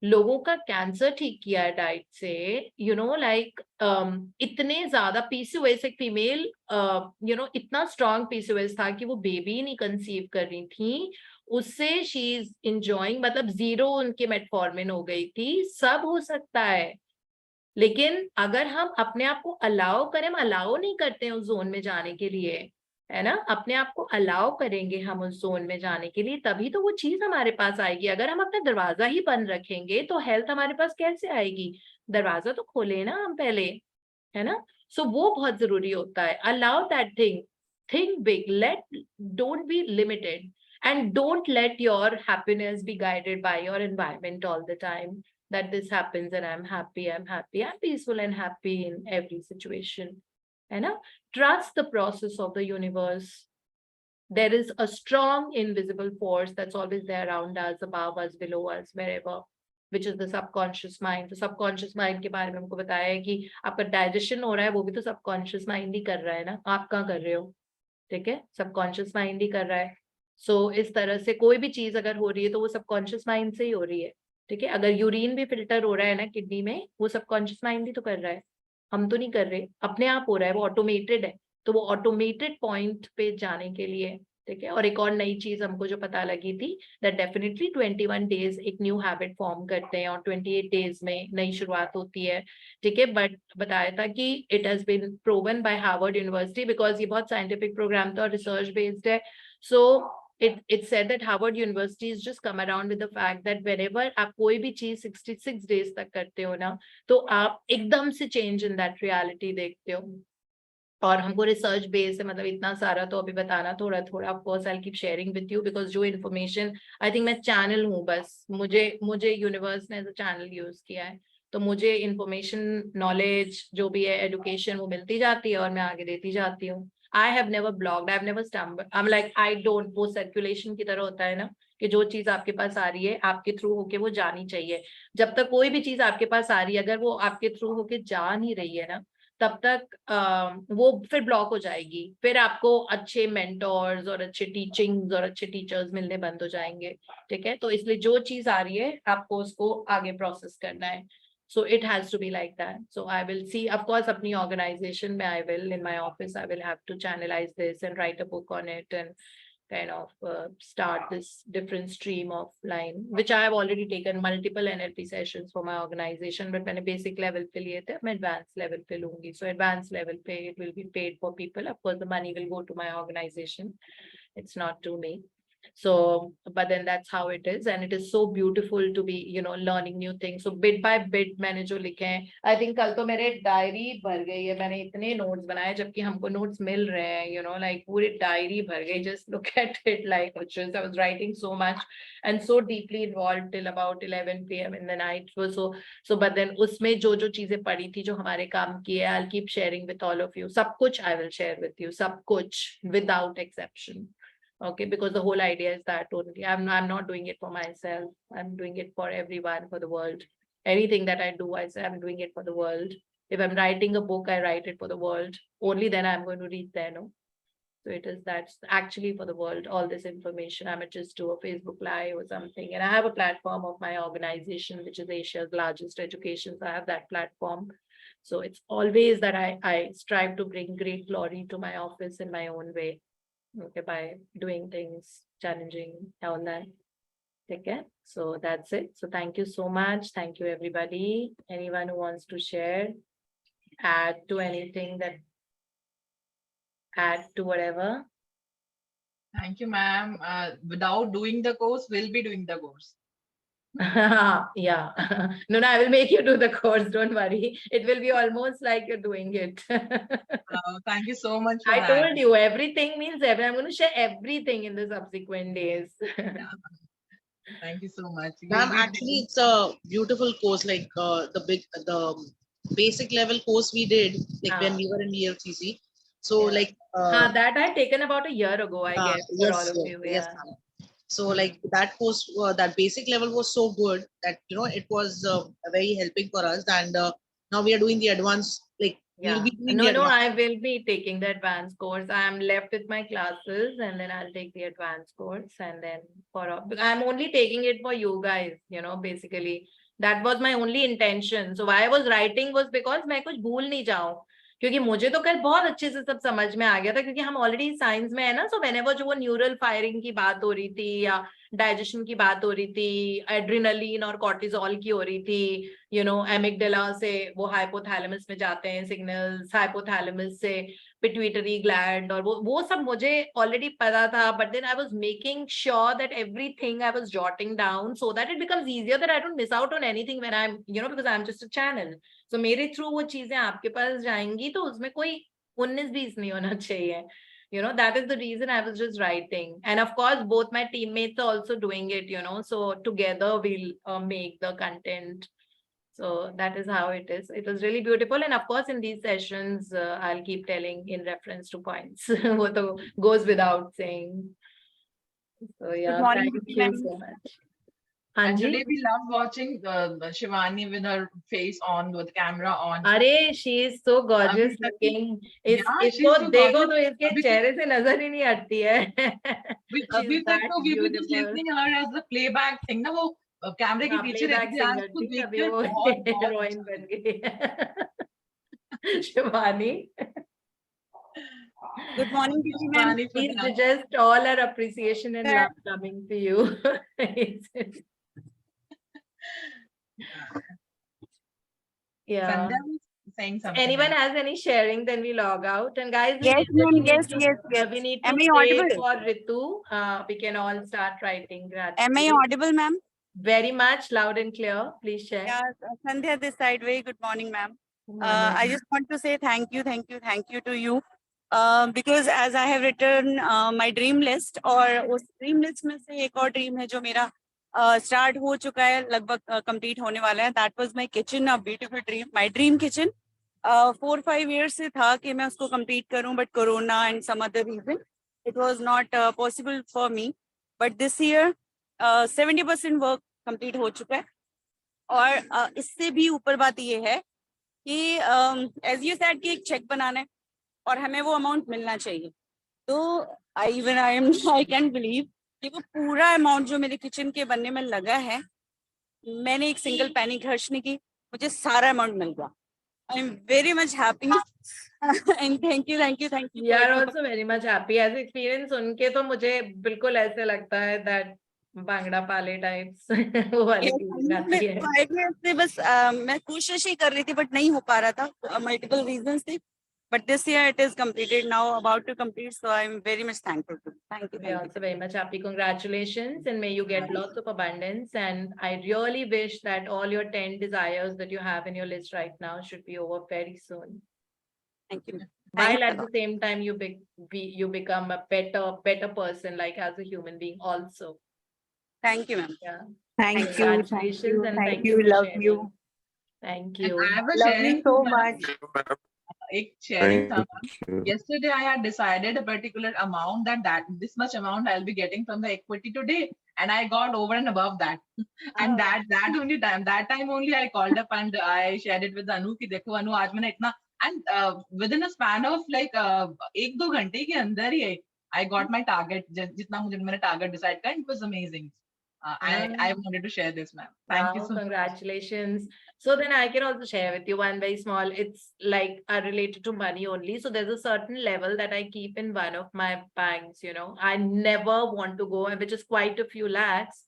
लोगों का कैंसर ठीक किया है डाइट से, यू नो लाइक इतने ज्यादा पीसीओएस, एक फीमेल यू नो इतना स्ट्रॉन्ग पीसीओएस था कि वो बेबी नहीं कंसीव कर रही थी, उससे शी इज इंजॉइंग, मतलब 0 उनके मेटफॉर्मिन हो गई थी. सब हो सकता है, लेकिन अगर हम अपने आप को अलाउ करें, हम अलाउ नहीं करते हैं उस जोन में जाने के लिए, है ना. अपने आप को अलाउ करेंगे हम उस जोन में जाने के लिए, तभी तो वो चीज हमारे पास आएगी. अगर हम अपना दरवाजा ही बंद रखेंगे तो हेल्थ हमारे पास कैसे आएगी. दरवाजा तो खोले ना हम पहले, है ना. सो वो बहुत जरूरी होता है. Allow that thing, think big, let, don't be limited, and don't let your happiness be guided by your environment all the time, that this happens and I'm happy, I'm peaceful and happy in every situation. And trust the process of the universe. There is a strong invisible force that's always there around us, above us, below us, wherever, which is the subconscious mind. तो subconscious mind के बारे में हमको बताया है कि आपका digestion हो रहा है वो भी तो subconscious mind ही कर रहा है ना, आप कहाँ कर रहे हो. ठीक है. subconscious mind ही कर रहा है. सो इस तरह से कोई भी चीज अगर हो रही है तो वो सबकॉन्शियस माइंड से ही हो रही है. ठीक है. अगर यूरिन भी फिल्टर हो रहा है ना किडनी में, वो सबकॉन्शियस माइंड ही तो कर रहा है, हम तो नहीं कर रहे. अपने आप हो रहा है, वो ऑटोमेटेड है. तो वो ऑटोमेटेड पॉइंट पे जाने के लिए. ठीक है. और एक और नई चीज हमको जो पता लगी थी, दैट डेफिनेटली 21 डेज एक न्यू हैबिट फॉर्म करते हैं और 28 डेज में नई शुरुआत होती है. ठीक है. बट बताया था कि it has been proven by Harvard university, because ये बहुत साइंटिफिक प्रोग्राम था और रिसर्च बेस्ड है. सो it said that Harvard University has just come around with the fact that whenever आप कोई भी चीज 66 days तक करते हो ना, तो आप एकदम से change in that reality देखते हो. और हमको रिसर्च बेस है, मतलब इतना सारा तो अभी बताना थोड़ा थोड़ा, of course I keep sharing with you, because जो इन्फॉर्मेशन, आई थिंक मैं चैनल हूँ बस, मुझे यूनिवर्स ने एज अ चैनल यूज किया है, तो मुझे इन्फॉर्मेशन, नॉलेज जो भी है, एजुकेशन, वो मिलती जाती है और मैं आगे देती जाती हूँ. I have never blogged, I have never stumbled, I am like, I don't, वो सर्कुलेशन की तरह होता है ना, कि जो चीज आपके पास आ रही है आपके थ्रू होके वो जानी चाहिए. जब तक कोई भी चीज आपके पास आ रही है, अगर वो आपके थ्रू होके जा नहीं रही है ना, तब तक वो फिर ब्लॉक हो जाएगी. फिर आपको अच्छे मेंटोर्स और अच्छे टीचिंग्स और अच्छे टीचर्स मिलने बंद हो जाएंगे. ठीक है. तो इसलिए जो चीज आ रही है आपको उसको आगे प्रोसेस करना है. So it has to be like that. So I will see, of course, अपनी organization में I will, in my office, I will have to channelize this and write a book on it and kind of start this different stream of line, which I have already taken multiple NLP sessions for my organization, but मैंने basic level पे लिए थे, मैं advanced level पे लूंगी. So advanced level पे it will be paid for people. Of course, the money will go to my organization. It's not to me. So, but then that's how it is, and it is so beautiful to be, you know, learning new things. So bit by bit मैंने जो लिखे हैं, I think कल तो मेरे diary भर गई है, मैंने इतने नोट्स बनाए, जबकि हमको नोट्स मिल रहे हैं, you know, like पूरी डायरी भर गई. Just look at it, like just I was writing so much and so deeply involved till about 11 p.m. in the night. So but then उसमें जो जो चीजें पड़ी थी जो हमारे काम की है, I'll keep sharing with all of you. सब कुछ I will share with you, सब कुछ without exception. Okay, because the whole idea is that only. I'm not doing it for myself. I'm doing it for everyone, for the world. Anything that I do, I say I'm doing it for the world. If I'm writing a book, I write it for the world. Only then I'm going to reach there, no? So it is that's actually for the world, all this information. I might just do a Facebook Live or something. And I have a platform of my organization, which is Asia's largest education. So I have that platform. So it's always that I strive to bring great glory to my office in my own way. Okay, by doing things challenging on that. Take care. So that's it. So thank you so much. Thank you, everybody. Anyone who wants to share, add to anything that add to whatever. Thank you, ma'am. Without doing the course, we'll be doing the course. Yeah. No, I will make you do the course. Don't worry. It will be almost like you're doing it. Thank you so much for I that. told you everything means everything. I'm going to share everything in the subsequent days. Thank you so much. Ma'am, We'll be actually, it's a beautiful course. Like the basic level course we did, like when we were in ELCC. So Yeah. like That I had taken about a year ago, I guess, for all of you. yes, Yeah. ma'am. So like that course, that basic level was so good that it was very helping for us. And now we are doing the advanced. Like we'll Yeah. be doing No, the advanced. I will be taking the advanced course. I am left with my classes and then I'll take the advanced course and then I'm only taking it for you guys, basically. That was my only intention. So why I was writing was because मैं कुछ भूल नहीं जाऊं. क्योंकि मुझे तो कल बहुत अच्छे से सब समझ में आ गया था क्योंकि हम ऑलरेडी साइंस में है ना. सो व्हेनेवर जो वो न्यूरल फायरिंग की बात हो रही थी या डाइजेशन की बात हो रही थी, एड्रिनलिन और कॉर्टिजोल की हो रही थी, एमिगडाला से वो हाइपोथैलेमस में जाते हैं सिग्नल्स, हाइपोथैलेमस से पिट्यूटरी ग्लैंड, और वो सब मुझे ऑलरेडी पता था. But then I was making sure that everything I was jotting down so that it becomes easier that I don't miss out on anything when I am because I am just a channel. So मेरे through वो चीजें आपके पास जाएंगी तो उसमें कोई 19-20 नहीं होना चाहिए. That is the reason I was just writing. And of course, both my teammates are also doing it, so together we'll make the content. So that is how it is. It was really beautiful. And of course, in these sessions, I'll keep telling in reference to points. What goes without saying. So yeah, morning, thank you ma'am. so much. And Hanji? today we love watching Shivani with her face on, with camera on. अरे she is so gorgeous अभी तक- looking. Yeah, she's इसको so देखो gorgeous. तो इसके अभी तक- चेहरे से नजर ही नहीं हटती है. She's अभी तक that तो we were just beautiful. listening her as the playback thing ना, वो कैमरे के हाँ, पीछे playback रहती थी. आज singer उसको थी, देख अभी के वो बहुत बहुत heroine अच्छा बन गई. Shivani, Good morning, Deepti ma'am. Shivani for please the- just all our appreciation and love coming to you. Yeah. Sandhya was saying something. Anyone has any sharing, then we log out. And guys, we Yes, generally ma'am. Yes, need to, yes, yes. we need Am to I pray audible? for Ritu. We can all start writing Am gratitude. I audible, ma'am? Very much loud and clear. Please share. Yeah, Sandhya this side. Very good morning, ma'am. Good I morning. just want to say thank you to you. Because as I have written my dream list, और उस dream list में से एक और dream है जो मेरा start हो चुका है, लगभग complete होने वाला है. That was my kitchen, a beautiful dream, my dream kitchen. 4-5 years से था कि मैं उसको complete करूं, but Corona and some other reason, it was not possible for me. But this year, 70% work complete हो चुका है. और इससे भी ऊपर बात ये है कि as you said कि एक check बनाना है और हमें वो अमाउंट मिलना चाहिए. तो I can't believe कि वो पूरा अमाउंट जो मेरे किचन के बनने में लगा है, मैंने एक सिंगल पैनी खर्च नहीं की, मुझे सारा अमाउंट मिल गया. I am very much happy and thank you. We are also very much happy. As experience उनके तो मुझे बिल्कुल ऐसे लगता है that बांगड़ा पाले टाइप्स वो वाली फीलिंग आती है. 5 years से बस मैं कोशिश ही कर रही थी, बट नहीं हो पा रहा था, multiple reasons थे. But this year it is completed now, about to complete. So I am very much thankful. Thank you. We are also very much happy. Congratulations, and may you get lots of abundance. And I really wish that all your 10 desires that you have in your list right now should be over very soon. Thank you. While at the same time you become a better person, like as a human being also. Thank you, ma'am. Yeah. Thank you. Congratulations and thank you. Love for you. sharing. Thank And you. I have a Love sharing you so too, ma'am. much. एक sharing था. Thank you. Yesterday I had decided a particular amount that this much amount I'll be getting from the equity today, and I got over and above that. And that time only I called up and I shared it with Anu कि देखो अनु आज मैंने इतना, And within a span of like 1-2 घंटे के अंदर ही I got my target. जितना मुझे मैंने target decide किया, it was amazing. I wanted to share this, ma'am. Thank you Wow, so much. congratulations. So then I can also share with you one very small, it's like related to money only. So there's a certain level that I keep in one of my banks, you know, I never want to go, which is quite a few lakhs.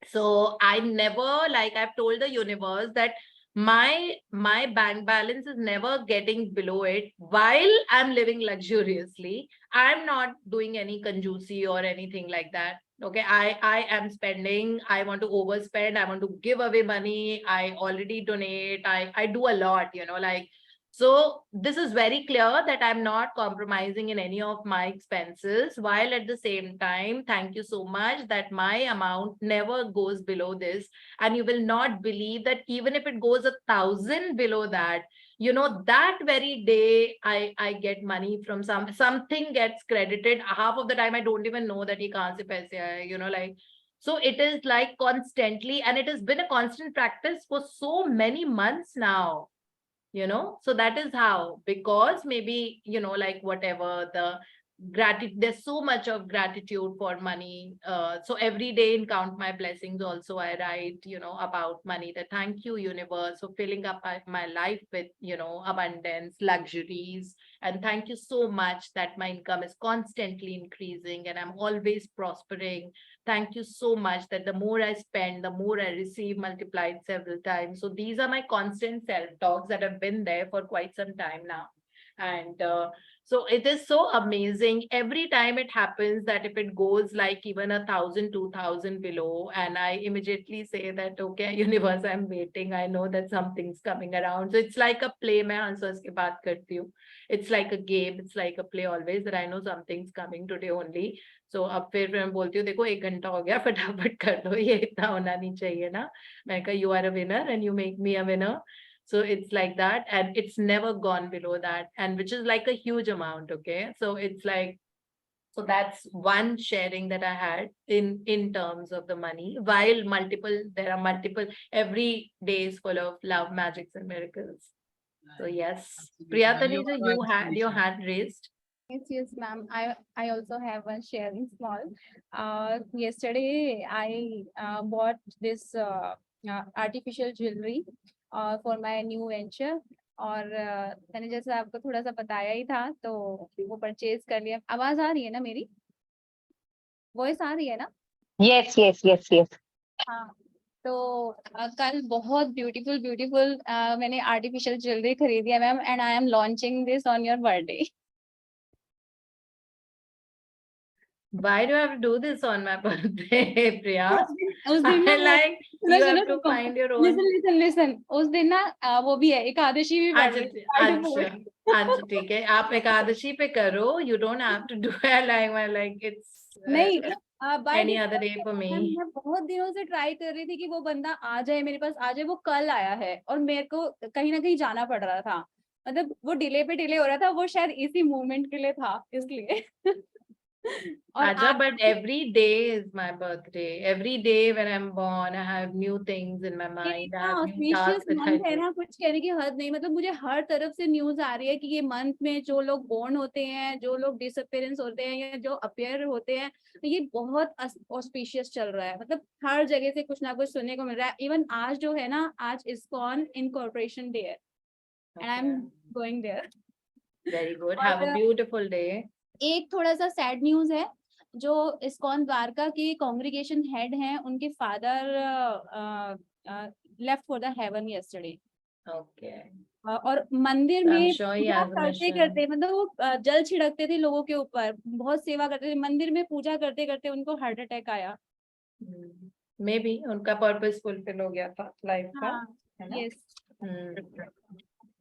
So I never, like I've told the universe that my bank balance is never getting below it while I'm living luxuriously. I'm not doing any conjuicy or anything like that. Okay, I am spending, I want to overspend, I want to give away money, I already donate, I do a lot, you know, like, so this is very clear that I'm not compromising in any of my expenses, while at the same time, thank you so much that my amount never goes below this. And you will not believe that even if it goes 1,000 below that, you know, that very day I get money from something gets credited. Half of the time I don't even know that ye kahan se paise aaye, you know, like, so it is like constantly, and it has been a constant practice for so many months now, you know. So that is how, because maybe, you know, like whatever the gratitude, there's so much of gratitude for money, so every day in Count My Blessings also I write, you know, about money, that thank you universe for filling up my life with, you know, abundance, luxuries, and thank you so much that my income is constantly increasing and I'm always prospering. Thank you so much that the more I spend, the more I receive, multiplied several times. So these are my constant self-talks that have been there for quite some time now. And so it is so amazing every time it happens that if it goes like even 1,000, 2,000 below, and I immediately say that, okay, universe, I'm waiting. I know that something's coming around. So it's like a play. मैं answers के बात करती हूँ. It's like a game. It's like a play always, that I know something's coming today only. So अब फिर मैं बोलती हूँ, देखो 1 घंटा हो गया, फटाफट कर दो, ये इतना होना नहीं चाहिए ना. मैं कहा, you are a winner and you make me a winner. So it's like that, and it's never gone below that, and which is like a huge amount. Okay, so it's like, so that's one sharing that I had in terms of the money, while there are multiple, every day is full of love, magics and miracles. So yes, Priya Taneja, you had your hand raised. Yes, ma'am. I also have one sharing small. Yesterday I bought this artificial jewelry for my new venture. और मैंने जैसे आपको थोड़ा सा बताया ही था, तो वो परचेज कर लिया. आवाज आ रही है ना मेरी? वॉइस आ रही है ना? Yes, yes, yes, yes. हाँ, तो कल बहुत ब्यूटीफुल मैंने आर्टिफिशियल ज्वेलरी खरीदी है ma'am, and I M launching this on your birthday. Why do I have to do this on my birthday, Priya? उस दिन ना I like you have to find your own. Listen उस दिन ना वो भी है, एकादशी भी पड़ रही है. अच्छा ठीक है, आप एकादशी पे करो. You don't have to do it like it's नहीं, any other day for me. मैं बहुत दिनों से ट्राई कर रही थी कि वो बंदा आ जाए मेरे पास, आ जाए. वो कल आया है और मेरे को कहीं ना कहीं जाना पड़ रहा था. मतलब वो डिले पे डिले हो रहा था, वो शायद इसी मूवमेंट के लिए था, इसलिए. Aja, but every day is my birthday. Every day when I'm born, I have new things in my mind. I have new tasks that I month है do. ना, कुछ कहने की हद नहीं. मतलब मुझे हर तरफ से न्यूज आ रही है कि ये मंथ में जो लोग बोर्न होते हैं, जो लोग डिसअपियरेंस होते हैं, या जो अपीयर होते हैं, तो ये बहुत ऑस्पिशियस चल रहा है. मतलब हर जगह से कुछ ना कुछ सुनने को मिल रहा है. इवन आज जो है ना, आज इस्कॉन इनकॉर्पोरेशन डे है, and I am going there. Very good. Have a beautiful day. एक थोड़ा सा सैड न्यूज है. जो इस्कॉन द्वारका के कांग्रीगेशन हेड हैं, उनके father left for the haven yesterday. Okay. और मंदिर So I'm में sure he Puja has a करते mission. करते, मतलब वो जल छिड़कते थे लोगों के ऊपर, बहुत सेवा करते थे. मंदिर में पूजा करते करते उनको हार्ट अटैक आया. Maybe उनका purpose fulfill हो गया था life का. हाँ, है ना? yes.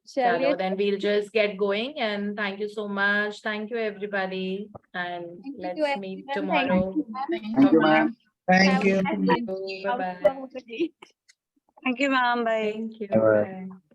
Chalo, चलिए, then we'll just get going, and thank you so much. Thank you everybody, and Thank you let's meet everyone. tomorrow. Thank you, ma'am. Thank you. Bye bye. Thank you, ma'am. Bye. Thank you. Bye-bye. Bye.